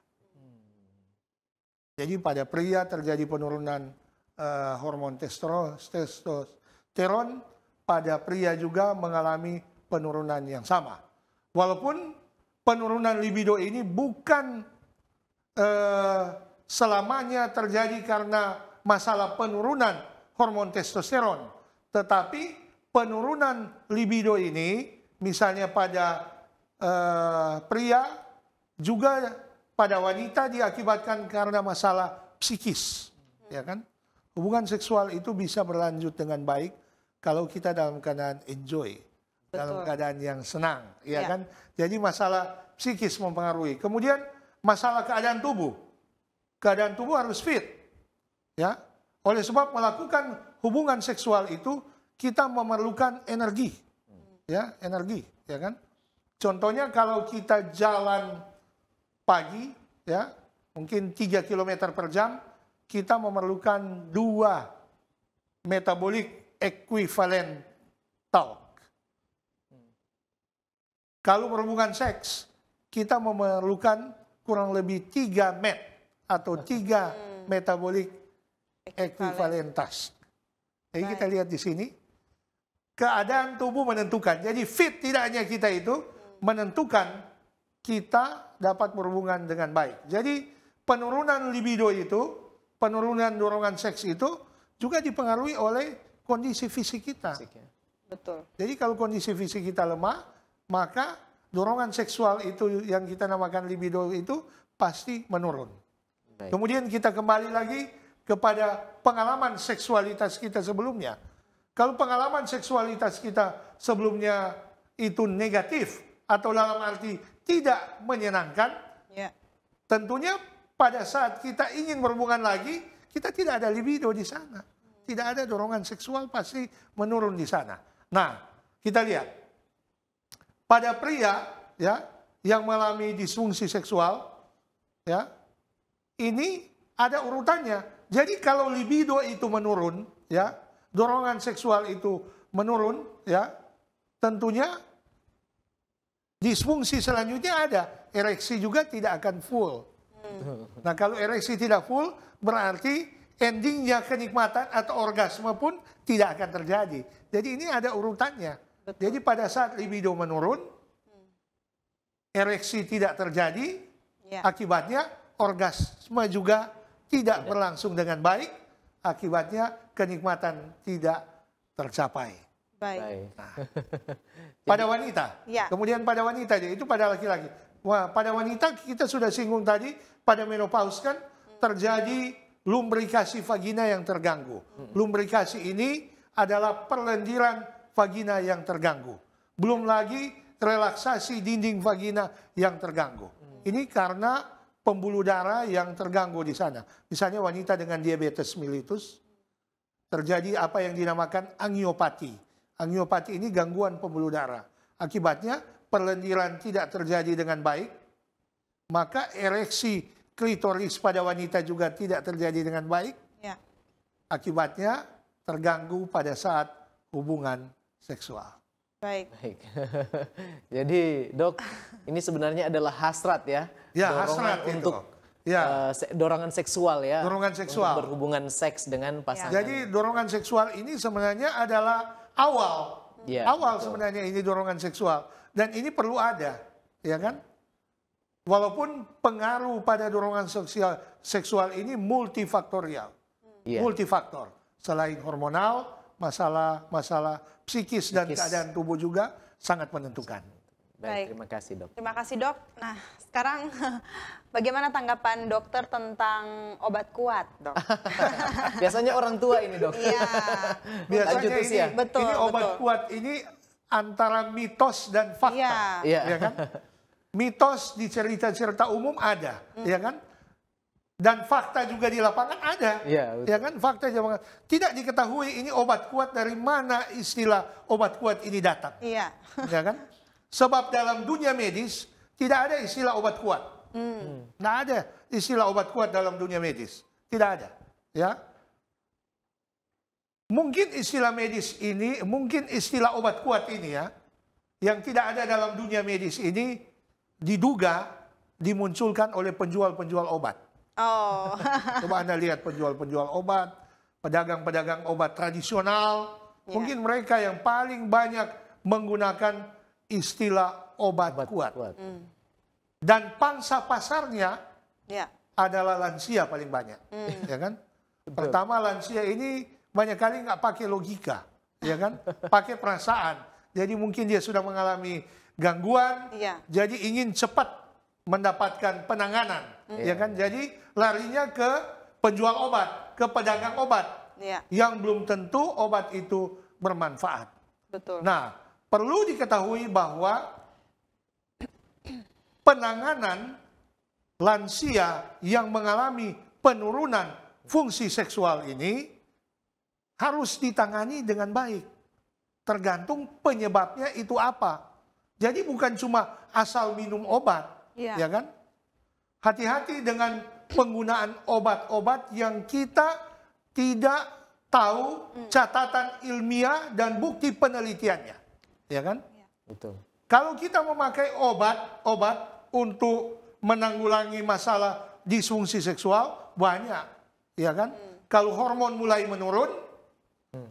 Jadi pada pria terjadi penurunan hormon testosteron, pada pria juga mengalami penurunan yang sama. Walaupun penurunan libido ini bukan selamanya terjadi karena masalah penurunan hormon testosteron. Tetapi penurunan libido ini misalnya pada pria juga pada wanita diakibatkan karena masalah psikis, ya kan? Hubungan seksual itu bisa berlanjut dengan baik kalau kita dalam keadaan enjoy, dalam keadaan yang senang, ya kan? Jadi masalah psikis mempengaruhi. Kemudian masalah keadaan tubuh harus fit, ya. Oleh sebab melakukan hubungan seksual itu kita memerlukan energi, ya, kan? Contohnya kalau kita jalan pagi, ya, mungkin 3 km per jam, kita memerlukan 2 metabolic equivalent talk. Kalau berhubungan seks, kita memerlukan kurang lebih 3 MET atau 3 metabolic equivalent task. Jadi kita lihat di sini, keadaan tubuh menentukan. Jadi fit tidaknya kita itu menentukan kita dapat berhubungan dengan baik. Jadi penurunan libido itu penurunan dorongan seks itu juga dipengaruhi oleh kondisi fisik kita. Betul. Jadi kalau kondisi fisik kita lemah, maka dorongan seksual itu yang kita namakan libido itu pasti menurun. Baik. Kemudian kita kembali lagi kepada pengalaman seksualitas kita sebelumnya. Kalau pengalaman seksualitas kita sebelumnya itu negatif atau dalam arti tidak menyenangkan, Ya. tentunya pada saat kita ingin berhubungan lagi, kita tidak ada libido di sana. Tidak ada dorongan seksual, pasti menurun di sana. Nah, kita lihat. Pada pria ya yang mengalami disfungsi seksual, ya, ini ada urutannya. Jadi kalau libido itu menurun, ya, dorongan seksual itu menurun, ya, tentunya disfungsi selanjutnya ada. Ereksi juga tidak akan full. Nah, kalau ereksi tidak full, berarti endingnya kenikmatan atau orgasme pun tidak akan terjadi. Jadi ini ada urutannya. Betul. Jadi pada saat libido menurun, ereksi tidak terjadi, Ya. akibatnya orgasme juga tidak berlangsung dengan baik, akibatnya kenikmatan tidak tercapai. Baik. Baik. Pada wanita, Ya. kemudian pada wanita, itu pada laki-laki. Wah, pada wanita kita sudah singgung tadi, pada menopause kan terjadi lubrikasi vagina yang terganggu. Lubrikasi ini adalah perlendiran vagina yang terganggu. Belum lagi relaksasi dinding vagina yang terganggu. Ini karena pembuluh darah yang terganggu di sana. Misalnya wanita dengan diabetes mellitus, terjadi apa yang dinamakan angiopati. Angiopati ini gangguan pembuluh darah. Akibatnya perlendiran tidak terjadi dengan baik, maka ereksi klitoris pada wanita juga tidak terjadi dengan baik. Ya. Akibatnya terganggu pada saat hubungan seksual. Baik. Baik. Jadi dok, ini sebenarnya adalah hasrat ya. Ya, Dorongan hasrat itu. untuk Ya. dorongan seksual ya. Dorongan seksual. Untuk berhubungan seks dengan pasangan. Jadi dorongan seksual ini sebenarnya adalah awal. Ya, Awal betul. sebenarnya ini dorongan seksual. Dan ini perlu ada, ya kan? Walaupun pengaruh pada dorongan seksual ini multifaktorial. Iya. Multifaktor. Selain hormonal, masalah psikis dan Psikis. keadaan tubuh juga sangat menentukan. Baik. Baik, terima kasih dok. Terima kasih dok. Nah sekarang bagaimana tanggapan dokter tentang obat kuat dok? Biasanya orang tua ini dok. Iya. Lanjut Biasanya ini, usia. Betul, ini obat betul. kuat ini antara mitos dan fakta. Iya. Iya. Ya kan? Mitos di cerita-cerita umum ada, ya kan? Dan fakta juga di lapangan ada. Iya, betul. Ya kan? Fakta di lapangan. Tidak diketahui ini obat kuat dari mana istilah obat kuat ini datang. Iya. Ya kan? Sebab dalam dunia medis tidak ada istilah obat kuat. Tidak ada istilah obat kuat dalam dunia medis. Tidak ada. Ya. Mungkin istilah medis ini, mungkin istilah obat kuat ini ya, yang tidak ada dalam dunia medis ini diduga dimunculkan oleh penjual-penjual obat. Oh. Coba Anda lihat penjual-penjual obat, pedagang-pedagang obat tradisional. Ya. Mungkin mereka yang paling banyak menggunakan istilah obat kuat. Dan pangsa pasarnya Ya. adalah lansia paling banyak. Ya kan? Pertama lansia ini banyak kali nggak pakai logika. Ya kan? Pakai perasaan. Jadi mungkin dia sudah mengalami gangguan. Iya. Jadi ingin cepat mendapatkan penanganan. Ya kan? Jadi larinya ke penjual obat, ke pedagang obat. Iya. Yang belum tentu obat itu bermanfaat. Betul. Nah, perlu diketahui bahwa penanganan lansia yang mengalami penurunan fungsi seksual ini harus ditangani dengan baik. Tergantung penyebabnya itu apa. Jadi bukan cuma asal minum obat, Iya. ya kan? Hati-hati dengan penggunaan obat-obat yang kita tidak tahu catatan ilmiah dan bukti penelitiannya, ya kan? Betul. Kalau kita memakai obat untuk menanggulangi masalah disfungsi seksual, banyak, ya kan? Kalau hormon mulai menurun,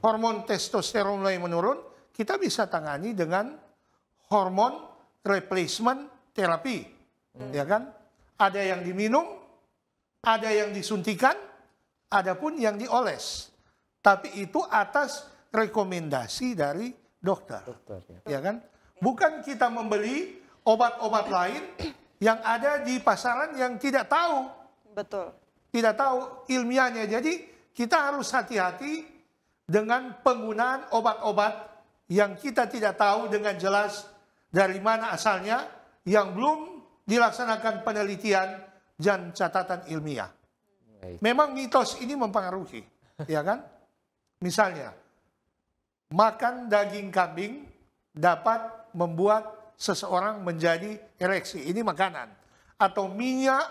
hormon testosteron mulai menurun, kita bisa tangani dengan hormon replacement terapi, ya kan? Ada yang diminum, ada yang disuntikan, adapun yang dioles. Tapi itu atas rekomendasi dari dokter. Ya kan? Bukan kita membeli obat-obat lain yang ada di pasaran yang tidak tahu. Betul. Tidak tahu ilmiahnya. Jadi kita harus hati-hati dengan penggunaan obat-obat yang kita tidak tahu dengan jelas dari mana asalnya, yang belum dilaksanakan penelitian dan catatan ilmiah. Memang mitos ini mempengaruhi, ya kan? Misalnya, makan daging kambing dapat membuat seseorang menjadi ereksi. Ini makanan. Atau minyak,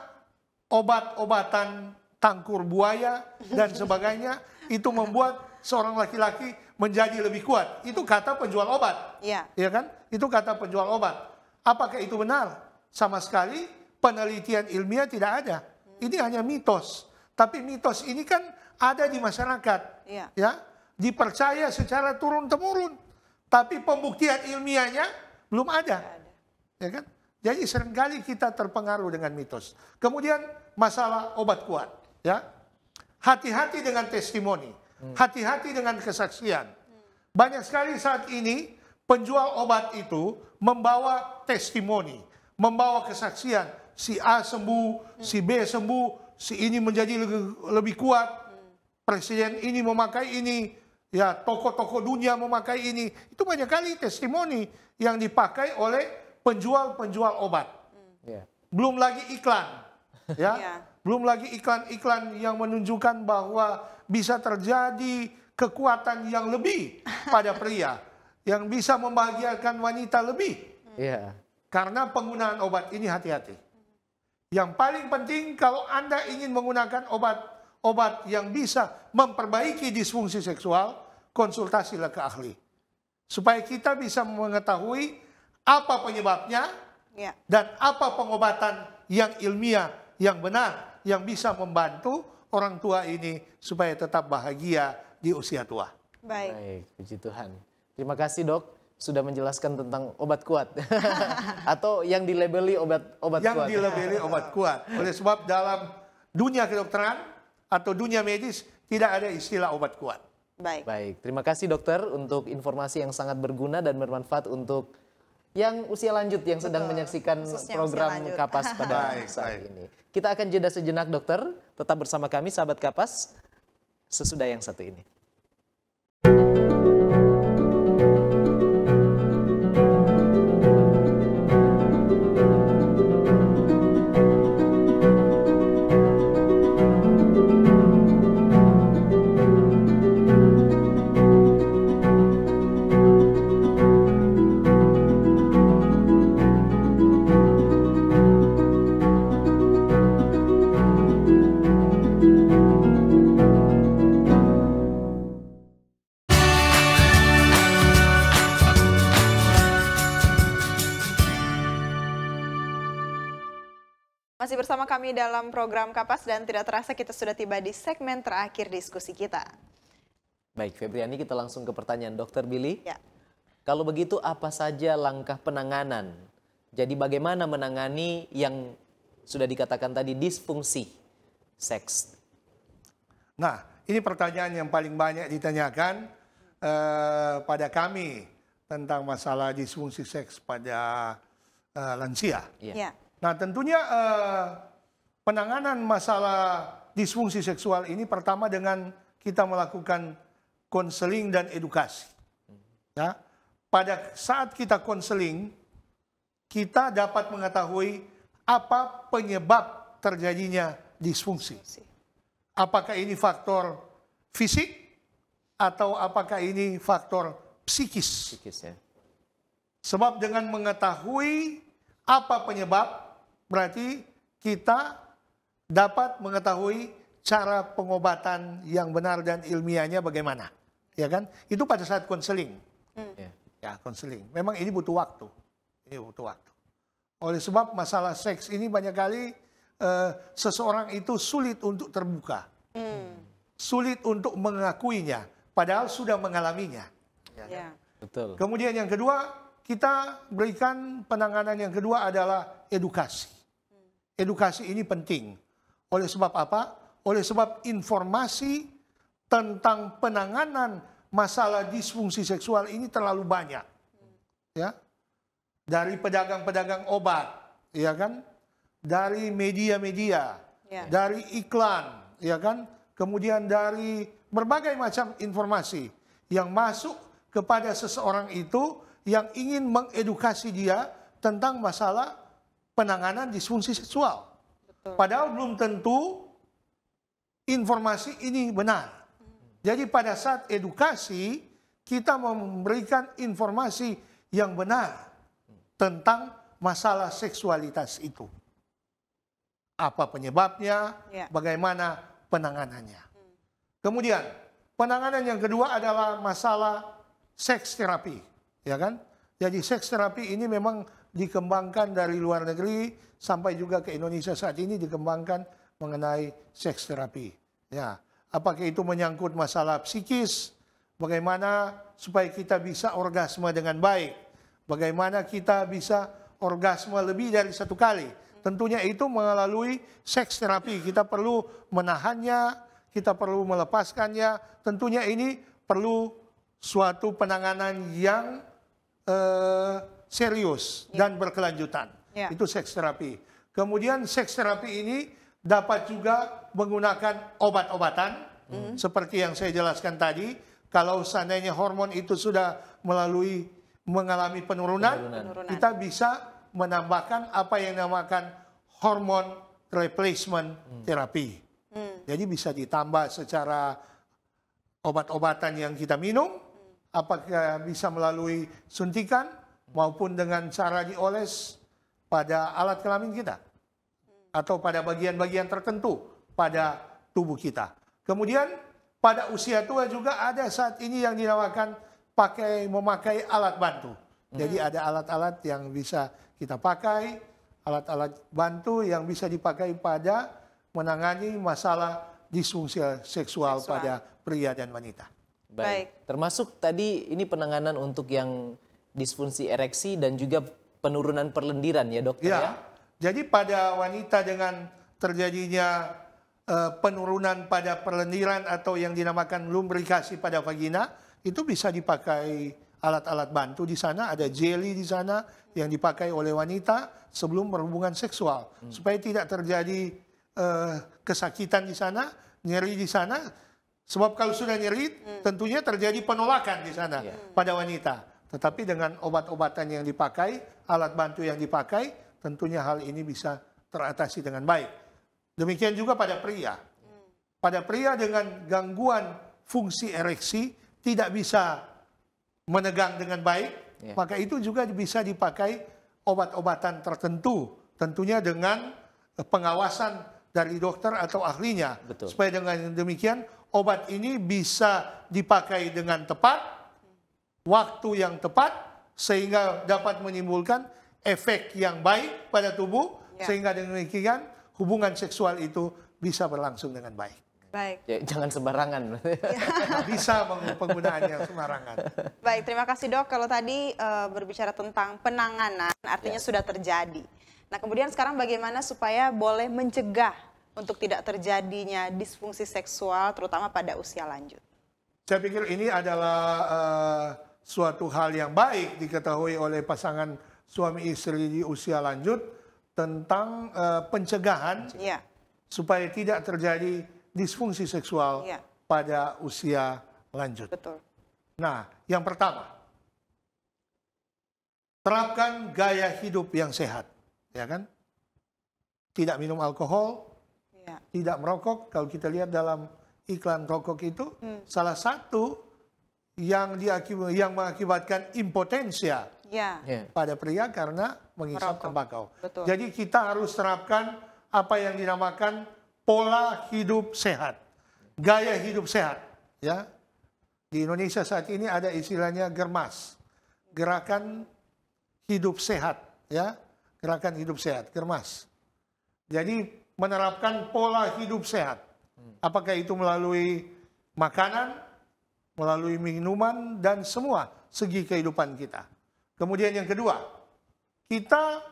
obat-obatan tangkur buaya, dan sebagainya, itu membuat seorang laki-laki menjadi lebih kuat. Itu kata penjual obat. Ya kan? Itu kata penjual obat. Apakah itu benar? Sama sekali penelitian ilmiah tidak ada. Ini hanya mitos. Tapi mitos ini kan ada di masyarakat. Ya, dipercaya secara turun-temurun. Tapi pembuktian ilmiahnya belum ada. Ya kan? Jadi seringkali kita terpengaruh dengan mitos. Kemudian masalah obat kuat. Ya, hati-hati dengan testimoni. Hati-hati dengan kesaksian. Banyak sekali saat ini penjual obat itu membawa testimoni, membawa kesaksian. Si A sembuh, si B sembuh, si ini menjadi lebih kuat. Presiden ini memakai ini, ya tokoh-tokoh dunia memakai ini. Itu banyak kali testimoni yang dipakai oleh penjual-penjual obat. Belum lagi iklan, ya. Belum lagi iklan-iklan yang menunjukkan bahwa bisa terjadi kekuatan yang lebih pada pria, yang bisa membahagiakan wanita lebih. Karena penggunaan obat ini hati-hati. Yang paling penting kalau Anda ingin menggunakan obat yang bisa memperbaiki disfungsi seksual, konsultasilah ke ahli. Supaya kita bisa mengetahui apa penyebabnya dan apa pengobatan yang ilmiah, yang benar, yang bisa membantu orang tua ini supaya tetap bahagia di usia tua. Baik, puji Tuhan. Terima kasih dok, sudah menjelaskan tentang obat kuat. Atau yang dilabeli obat kuat. Yang dilabeli obat kuat. Oleh sebab dalam dunia kedokteran atau dunia medis tidak ada istilah obat kuat. Baik, terima kasih dokter untuk informasi yang sangat berguna dan bermanfaat untuk yang usia lanjut yang sedang menyaksikan program Kapas pada saat ini. Kita akan jeda sejenak dokter, tetap bersama kami sahabat Kapas sesudah yang satu ini. Masih bersama kami dalam program Kapas dan tidak terasa kita sudah tiba di segmen terakhir diskusi kita. Baik, Febriani, kita langsung ke pertanyaan Dokter Billy. Kalau begitu apa saja langkah penanganan? Jadi bagaimana menangani yang sudah dikatakan tadi disfungsi seks? Nah, ini pertanyaan yang paling banyak ditanyakan pada kami tentang masalah disfungsi seks pada lansia. Nah, tentunya penanganan masalah disfungsi seksual ini pertama dengan kita melakukan konseling dan edukasi. Ya, pada saat kita konseling, kita dapat mengetahui apa penyebab terjadinya disfungsi. Apakah ini faktor fisik atau apakah ini faktor psikis? Sebab dengan mengetahui apa penyebab, berarti kita dapat mengetahui cara pengobatan yang benar dan ilmiahnya bagaimana, ya kan? Itu pada saat konseling, ya konseling. Memang ini butuh waktu, Oleh sebab masalah seks ini banyak kali seseorang itu sulit untuk terbuka, sulit untuk mengakuinya, padahal sudah mengalaminya. Betul. Kemudian yang kedua, kita berikan penanganan yang kedua adalah edukasi. Edukasi ini penting. Oleh sebab apa? oleh sebab informasi tentang penanganan masalah disfungsi seksual ini terlalu banyak. Ya. Dari pedagang-pedagang obat, ya kan? Dari media-media, dari iklan, ya kan? Kemudian dari berbagai macam informasi yang masuk kepada seseorang itu yang ingin mengedukasi dia tentang masalah penanganan disfungsi seksual. Betul. Padahal belum tentu informasi ini benar. Jadi pada saat edukasi, kita memberikan informasi yang benar tentang masalah seksualitas itu. Apa penyebabnya, bagaimana penanganannya. Kemudian, penanganan yang kedua adalah masalah seks terapi. Ya kan? Jadi seks terapi ini memang dikembangkan dari luar negeri sampai juga ke Indonesia saat ini dikembangkan mengenai seks terapi. Ya, apakah itu menyangkut masalah psikis, bagaimana supaya kita bisa orgasme dengan baik, bagaimana kita bisa orgasme lebih dari satu kali. Tentunya itu melalui seks terapi. Kita perlu menahannya, kita perlu melepaskannya. Tentunya ini perlu suatu penanganan yang serius dan berkelanjutan. Itu seks terapi. Kemudian seks terapi ini dapat juga menggunakan obat-obatan seperti yang saya jelaskan tadi. Kalau seandainya hormon itu sudah mengalami penurunan, kita bisa menambahkan apa yang dinamakan hormon replacement terapi. Jadi bisa ditambah secara obat-obatan yang kita minum, apakah bisa melalui suntikan maupun dengan cara dioles pada alat kelamin kita atau pada bagian-bagian tertentu pada tubuh kita. Kemudian pada usia tua juga ada saat ini yang dinamakan memakai alat bantu. Jadi ada alat-alat yang bisa kita pakai, alat-alat bantu yang bisa dipakai pada menangani masalah disfungsi seksual pada pria dan wanita. Baik. Termasuk tadi ini penanganan untuk yang disfungsi ereksi dan juga penurunan perlendiran ya dokter ya? Jadi pada wanita dengan terjadinya penurunan pada perlendiran atau yang dinamakan lubrikasi pada vagina, itu bisa dipakai alat-alat bantu di sana, ada jelly di sana yang dipakai oleh wanita sebelum berhubungan seksual. Supaya tidak terjadi kesakitan di sana, nyeri di sana. Sebab kalau sudah nyeri, tentunya terjadi penolakan di sana pada wanita. Tetapi dengan obat-obatan yang dipakai, alat bantu yang dipakai, tentunya hal ini bisa teratasi dengan baik. Demikian juga pada pria. Pada pria dengan gangguan fungsi ereksi, tidak bisa menegang dengan baik, maka itu juga bisa dipakai obat-obatan tertentu. Tentunya dengan pengawasan dari dokter atau ahlinya. Betul. Supaya dengan demikian, obat ini bisa dipakai dengan tepat, waktu yang tepat, sehingga dapat menimbulkan efek yang baik pada tubuh, sehingga dengan demikian hubungan seksual itu bisa berlangsung dengan baik. Baik. Ya, jangan sembarangan. Bisa penggunaan yang sembarangan. Baik, terima kasih dok. Kalau tadi berbicara tentang penanganan, artinya sudah terjadi. Nah kemudian sekarang bagaimana supaya boleh mencegah untuk tidak terjadinya disfungsi seksual, terutama pada usia lanjut? Saya pikir ini adalah suatu hal yang baik diketahui oleh pasangan suami istri di usia lanjut tentang pencegahan supaya tidak terjadi disfungsi seksual pada usia lanjut. Betul. Nah, yang pertama, terapkan gaya hidup yang sehat, ya kan? Tidak minum alkohol, tidak merokok. Kalau kita lihat dalam iklan rokok itu, salah satu yang mengakibatkan impotensia pada pria karena menghisap tembakau. Betul. Jadi kita harus terapkan apa yang dinamakan pola hidup sehat, gaya hidup sehat. Ya, di Indonesia saat ini ada istilahnya GERMAS, gerakan hidup sehat. Ya, gerakan hidup sehat, GERMAS. Jadi menerapkan pola hidup sehat. Apakah itu melalui makanan, melalui minuman, dan semua segi kehidupan kita. Kemudian yang kedua, kita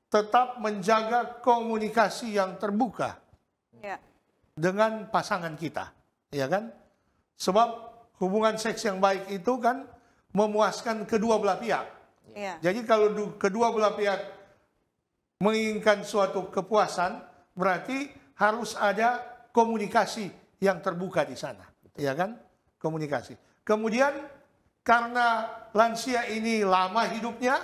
tetap menjaga komunikasi yang terbuka. dengan pasangan kita, ya kan? Sebab hubungan seks yang baik itu kan memuaskan kedua belah pihak. Iya. Jadi kalau kedua belah pihak menginginkan suatu kepuasan, berarti harus ada komunikasi yang terbuka di sana, ya kan? Komunikasi. Kemudian karena lansia ini lama hidupnya,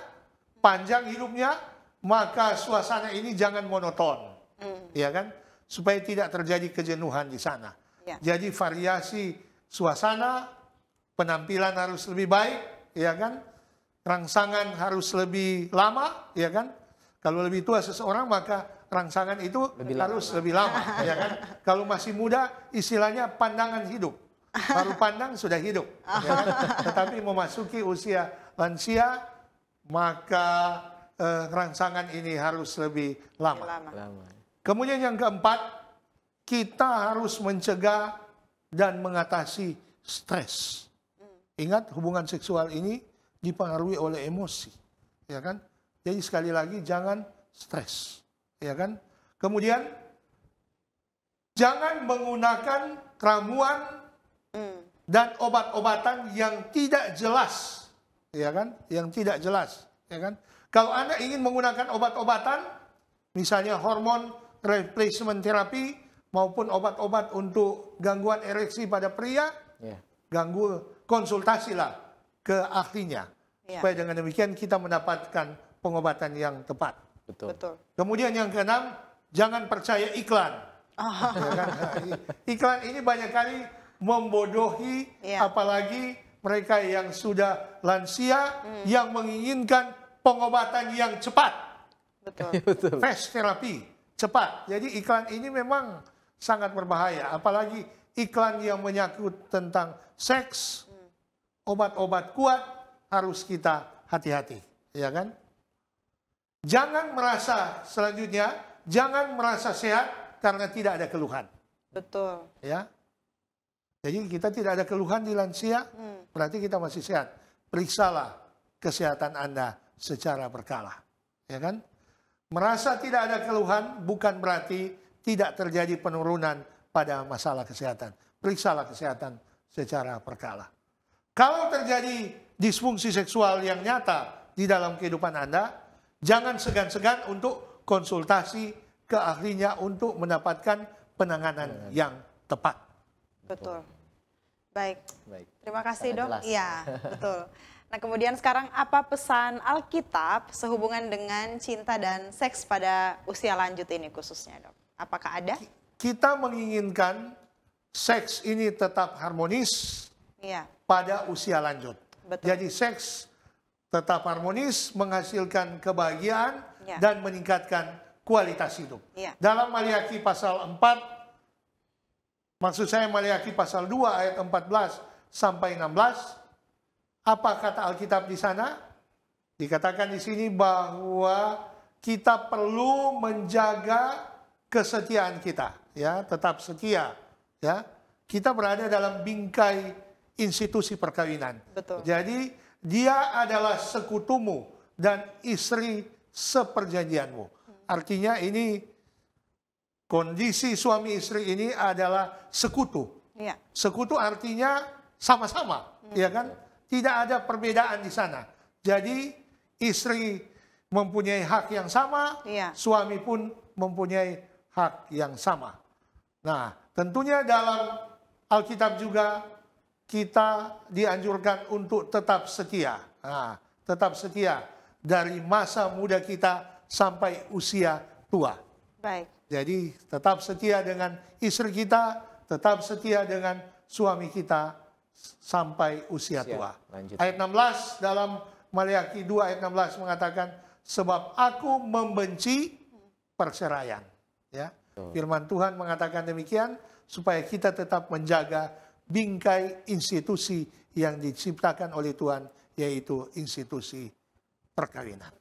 panjang hidupnya, maka suasana ini jangan monoton, ya kan? Supaya tidak terjadi kejenuhan di sana. Ya. Jadi variasi suasana, penampilan harus lebih baik, ya kan? Rangsangan harus lebih lama, ya kan? Kalau lebih tua seseorang maka rangsangan itu harus lebih lama, ya kan? Kalau masih muda istilahnya pandangan hidup. Baru pandang sudah hidup, ya kan? Tetapi memasuki usia lansia maka rangsangan ini harus lebih lama. Kemudian yang keempat, kita harus mencegah dan mengatasi stres. Ingat, hubungan seksual ini dipengaruhi oleh emosi, ya kan? Jadi sekali lagi jangan stres, ya kan? Kemudian jangan menggunakan ramuan dan obat-obatan yang tidak jelas, ya kan? Yang tidak jelas, ya kan? Kalau Anda ingin menggunakan obat-obatan, misalnya hormon replacement therapy maupun obat-obat untuk gangguan ereksi pada pria, konsultasilah ke ahlinya. Supaya dengan demikian kita mendapatkan pengobatan yang tepat. Betul. Kemudian yang keenam, jangan percaya iklan. Ya kan? Iklan ini banyak kali membodohi, apalagi mereka yang sudah lansia, yang menginginkan pengobatan yang cepat. Betul. Fast therapy, cepat. Jadi iklan ini memang sangat berbahaya. Apalagi iklan yang menyangkut tentang seks, obat-obat kuat, harus kita hati-hati, ya kan? Jangan merasa selanjutnya, jangan merasa sehat karena tidak ada keluhan. Betul. Ya. Jadi kita tidak ada keluhan di lansia, berarti kita masih sehat. Periksalah kesehatan Anda secara berkala, ya kan? Merasa tidak ada keluhan bukan berarti tidak terjadi penurunan pada masalah kesehatan. Periksalah kesehatan secara berkala. Kalau terjadi disfungsi seksual yang nyata di dalam kehidupan Anda, jangan segan-segan untuk konsultasi ke ahlinya untuk mendapatkan penanganan yang tepat. Betul. Baik. Terima kasih, Sangat Dok. jelas. Iya, betul. Nah, kemudian sekarang apa pesan Alkitab sehubungan dengan cinta dan seks pada usia lanjut ini khususnya, Dok? Apakah ada? Kita menginginkan seks ini tetap harmonis pada usia lanjut. Betul. Jadi seks tetap harmonis, menghasilkan kebahagiaan dan meningkatkan kualitas hidup. Dalam Maliaki pasal 4, maksud saya Maliaki pasal 2 ayat 14 sampai 16, apa kata Alkitab di sana? Dikatakan di sini bahwa kita perlu menjaga kesetiaan kita, ya, tetap setia, ya. Kita berada dalam bingkai institusi perkawinan. Betul. Jadi dia adalah sekutumu dan istri seperjanjianmu. Artinya ini kondisi suami istri ini adalah sekutu. Sekutu artinya sama-sama, ya kan? Tidak ada perbedaan di sana. Jadi istri mempunyai hak yang sama, suami pun mempunyai hak yang sama. Nah, tentunya dalam Alkitab juga kita dianjurkan untuk tetap setia. Nah, tetap setia dari masa muda kita sampai usia tua. Baik. Jadi tetap setia dengan istri kita, tetap setia dengan suami kita sampai usia tua. Lanjut. Ayat 16 dalam Maliaki 2 ayat 16 mengatakan, sebab aku membenci perceraian. Ya. Firman Tuhan mengatakan demikian supaya kita tetap menjaga bingkai institusi yang diciptakan oleh Tuhan, yaitu institusi perkawinan.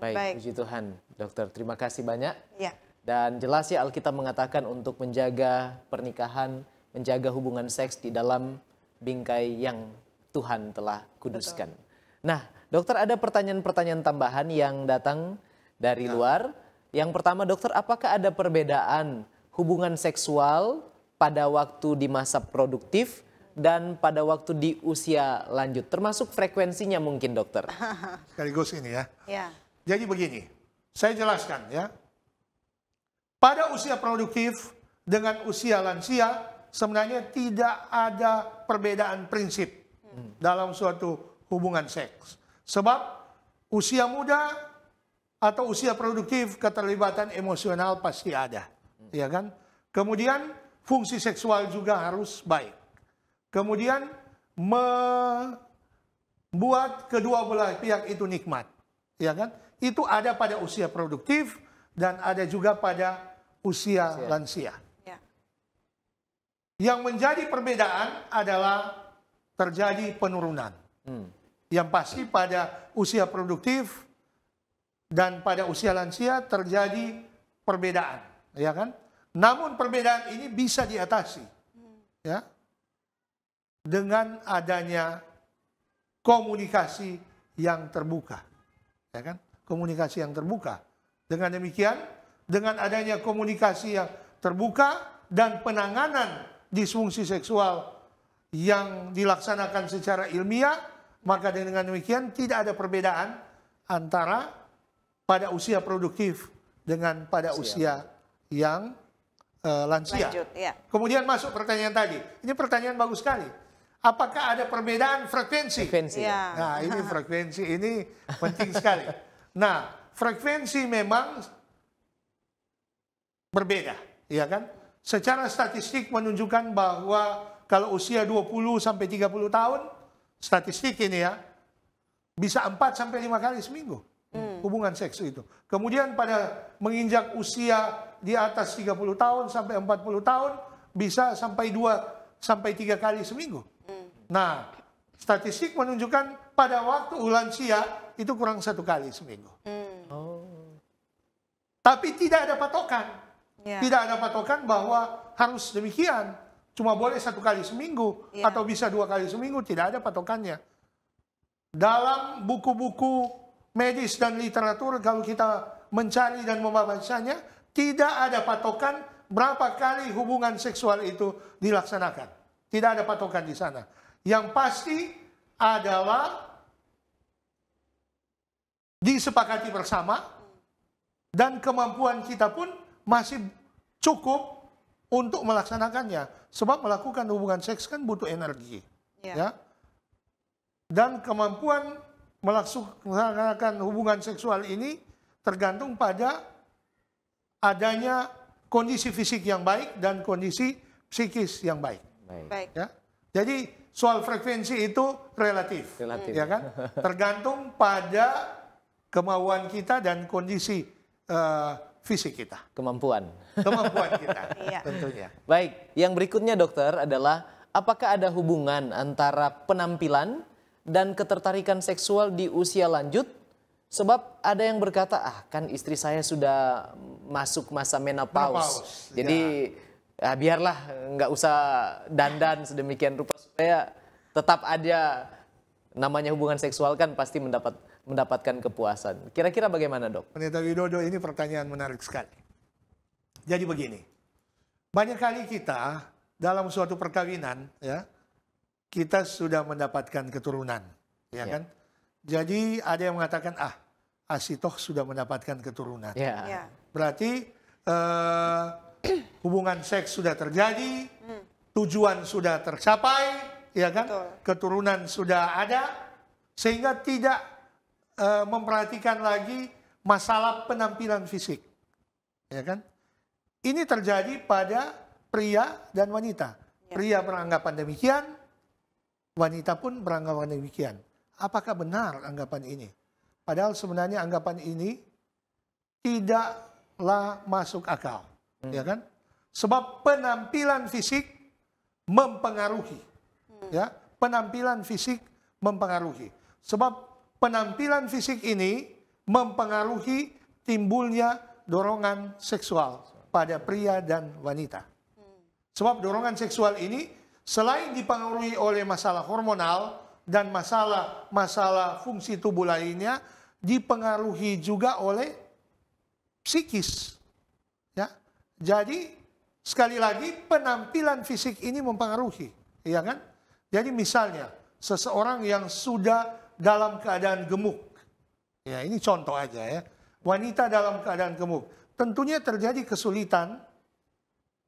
Baik, puji Tuhan, Dokter. Terima kasih banyak. Ya. Dan jelas ya Alkitab mengatakan untuk menjaga pernikahan, menjaga hubungan seks di dalam bingkai yang Tuhan telah kuduskan. Nah, Dokter, ada pertanyaan-pertanyaan tambahan yang datang dari luar. Yang pertama, Dokter, apakah ada perbedaan hubungan seksual pada waktu di masa produktif dan pada waktu di usia lanjut, termasuk frekuensinya mungkin dokter. Sekaligus ini ya. Ya. Jadi begini, saya jelaskan ya. Pada usia produktif dengan usia lansia sebenarnya tidak ada perbedaan prinsip dalam suatu hubungan seks. Sebab usia muda atau usia produktif keterlibatan emosional pasti ada, ya kan? Kemudian fungsi seksual juga harus baik. Kemudian membuat kedua belah pihak itu nikmat, ya kan? Itu ada pada usia produktif dan ada juga pada usia lansia. Ya. Yang menjadi perbedaan adalah terjadi penurunan. Yang pasti pada usia produktif dan pada usia lansia terjadi perbedaan, ya kan? Namun perbedaan ini bisa diatasi, ya, dengan adanya komunikasi yang terbuka, ya kan? Komunikasi yang terbuka. Dengan demikian, dengan adanya komunikasi yang terbuka dan penanganan disfungsi seksual yang dilaksanakan secara ilmiah, maka dengan demikian tidak ada perbedaan antara pada usia produktif dengan pada usia yang lansia. Lanjut, ya. Kemudian masuk pertanyaan tadi. Ini pertanyaan bagus sekali. Apakah ada perbedaan frekuensi? Frekuensi. Ya. Nah, ini frekuensi ini penting sekali. Nah, frekuensi memang berbeda, ya kan? Secara statistik menunjukkan bahwa kalau usia 20 sampai 30 tahun, statistik ini ya, bisa 4 sampai 5 kali seminggu hubungan seks itu. Kemudian pada menginjak usia di atas 30 tahun sampai 40 tahun bisa sampai 2 sampai 3 kali seminggu. Nah, statistik menunjukkan pada waktu lansia itu kurang 1 kali seminggu. Tapi tidak ada patokan. Ya. Tidak ada patokan bahwa harus demikian. Cuma boleh 1 kali seminggu atau bisa 2 kali seminggu, tidak ada patokannya. Dalam buku-buku medis dan literatur kalau kita mencari dan membacanya, tidak ada patokan berapa kali hubungan seksual itu dilaksanakan. Tidak ada patokan di sana. Yang pasti adalah disepakati bersama dan kemampuan kita pun masih cukup untuk melaksanakannya. Sebab melakukan hubungan seks kan butuh energi. Ya. Dan kemampuan melaksanakan hubungan seksual ini tergantung pada adanya kondisi fisik yang baik dan kondisi psikis yang baik. Baik. Ya. Jadi soal frekuensi itu relatif. Ya kan? Tergantung pada kemauan kita dan kondisi fisik kita. Kemampuan. Kemampuan kita, Iya. tentunya. Baik, yang berikutnya dokter adalah apakah ada hubungan antara penampilan dan ketertarikan seksual di usia lanjut? Sebab ada yang berkata, kan istri saya sudah masuk masa menopause. Jadi biarlah nggak usah dandan sedemikian rupa supaya tetap ada namanya hubungan seksual kan pasti mendapatkan kepuasan. Kira-kira bagaimana dok? Pendeta Widodo, ini pertanyaan menarik sekali. Jadi begini, banyak kali kita dalam suatu perkawinan, ya, kita sudah mendapatkan keturunan, ya kan? Jadi ada yang mengatakan, Asitoh sudah mendapatkan keturunan. Ya. Berarti hubungan seks sudah terjadi, tujuan sudah tercapai, ya kan? Betul. Keturunan sudah ada, sehingga tidak memperhatikan lagi masalah penampilan fisik, ya kan? Ini terjadi pada pria dan wanita. Pria beranggapan demikian, wanita pun beranggapan demikian. Apakah benar anggapan ini? Padahal sebenarnya anggapan ini tidaklah masuk akal, ya kan? Sebab penampilan fisik mempengaruhi, ya, penampilan fisik mempengaruhi. Sebab penampilan fisik ini mempengaruhi timbulnya dorongan seksual pada pria dan wanita. Sebab dorongan seksual ini selain dipengaruhi oleh masalah hormonal dan masalah fungsi tubuh lainnya, dipengaruhi juga oleh psikis. Ya. Jadi sekali lagi penampilan fisik ini mempengaruhi, ya kan? Jadi misalnya seseorang yang sudah dalam keadaan gemuk, ya ini contoh aja ya, wanita dalam keadaan gemuk, tentunya terjadi kesulitan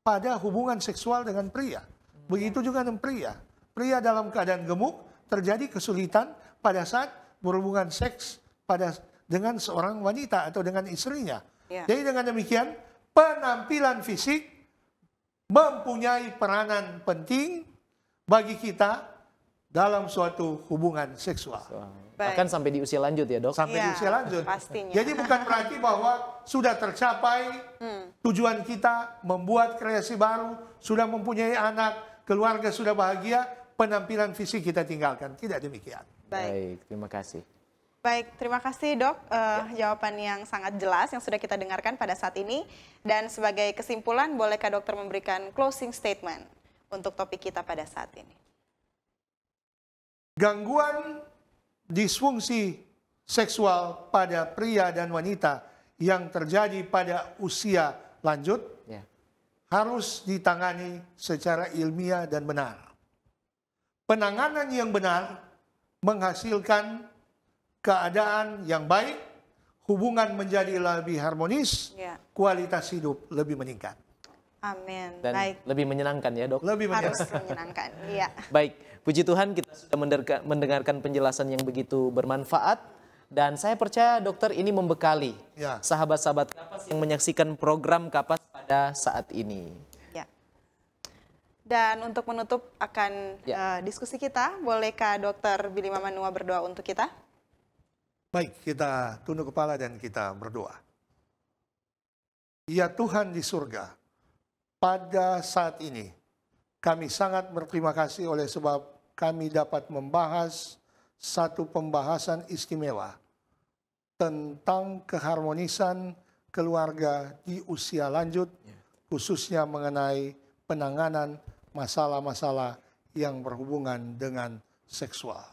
pada hubungan seksual dengan pria. Begitu juga dengan pria. Pria dalam keadaan gemuk terjadi kesulitan pada saat berhubungan seks dengan seorang wanita atau dengan istrinya. Jadi dengan demikian penampilan fisik mempunyai peranan penting bagi kita dalam suatu hubungan seksual. Bahkan sampai di usia lanjut ya, Dok? Sampai di usia lanjut. Pastinya. Jadi bukan berarti bahwa sudah tercapai tujuan kita membuat kreasi baru, sudah mempunyai anak, keluarga sudah bahagia, penampilan fisik kita tinggalkan. Tidak demikian. Baik, terima kasih. Baik, terima kasih Dok. Jawaban yang sangat jelas yang sudah kita dengarkan pada saat ini. Dan sebagai kesimpulan, bolehkah dokter memberikan closing statement untuk topik kita pada saat ini? Gangguan disfungsi seksual pada pria dan wanita yang terjadi pada usia lanjut harus ditangani secara ilmiah dan benar. Penanganan yang benar menghasilkan keadaan yang baik, hubungan menjadi lebih harmonis, kualitas hidup lebih meningkat. Amin. Dan baik. lebih menyenangkan ya, Dok? Lebih Harus menyenangkan. menyenangkan. Iya. Baik, puji Tuhan kita sudah mendengarkan penjelasan yang begitu bermanfaat. Dan saya percaya dokter ini membekali sahabat-sahabat Kapas yang menyaksikan program Kapas pada saat ini. Ya. Dan untuk menutup akan diskusi kita, bolehkah Dokter Billy Mamanua berdoa untuk kita? Baik, kita tunduk kepala dan kita berdoa. Ya Tuhan di surga, pada saat ini kami sangat berterima kasih oleh sebab kami dapat membahas satu pembahasan istimewa tentang keharmonisan keluarga di usia lanjut, khususnya mengenai penanganan masalah-masalah yang berhubungan dengan seksual.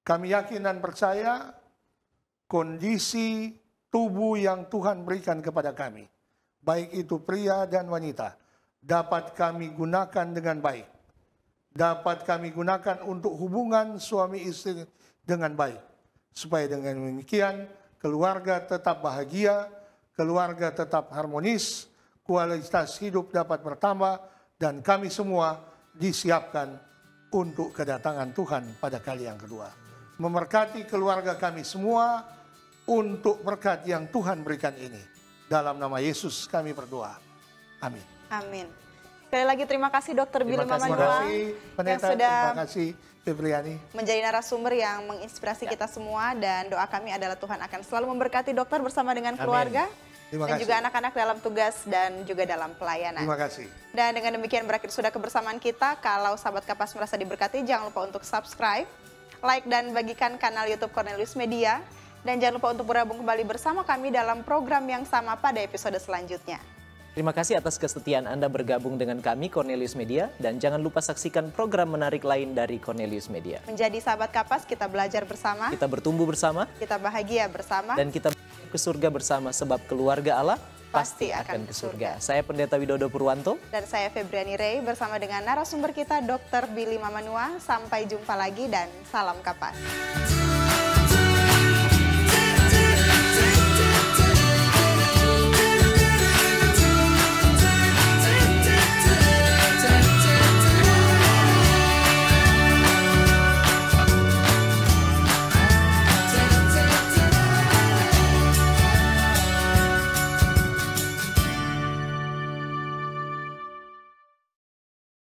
Kami yakin dan percaya kondisi tubuh yang Tuhan berikan kepada kami, baik itu pria dan wanita, dapat kami gunakan dengan baik. Dapat kami gunakan untuk hubungan suami istri dengan baik. Supaya dengan demikian keluarga tetap bahagia, keluarga tetap harmonis, kualitas hidup dapat bertambah, dan kami semua disiapkan untuk kedatangan Tuhan pada kali yang kedua. Memberkati keluarga kami semua untuk berkat yang Tuhan berikan ini. Dalam nama Yesus kami berdoa. Amin. Amin. Sekali lagi terima kasih Dokter Billy Mamanua yang sudah terima kasih Febriani menjadi narasumber yang menginspirasi kita semua, dan doa kami adalah Tuhan akan selalu memberkati dokter bersama dengan keluarga dan juga anak-anak dalam tugas dan juga dalam pelayanan. Terima kasih. Dan dengan demikian berakhir sudah kebersamaan kita. Kalau sahabat Kapas merasa diberkati, jangan lupa untuk subscribe, like dan bagikan kanal YouTube Cornelius Media, dan jangan lupa untuk bergabung kembali bersama kami dalam program yang sama pada episode selanjutnya. Terima kasih atas kesetiaan Anda bergabung dengan kami, Cornelius Media. Dan jangan lupa saksikan program menarik lain dari Cornelius Media. Menjadi sahabat Kapas, kita belajar bersama. Kita bertumbuh bersama. Kita bahagia bersama. Dan kita ke surga bersama, sebab keluarga Allah pasti akan ke surga. Saya Pendeta Widodo Purwanto. Dan saya Febriani Ray bersama dengan narasumber kita, Dr. Billy Mamanua. Sampai jumpa lagi dan salam Kapas.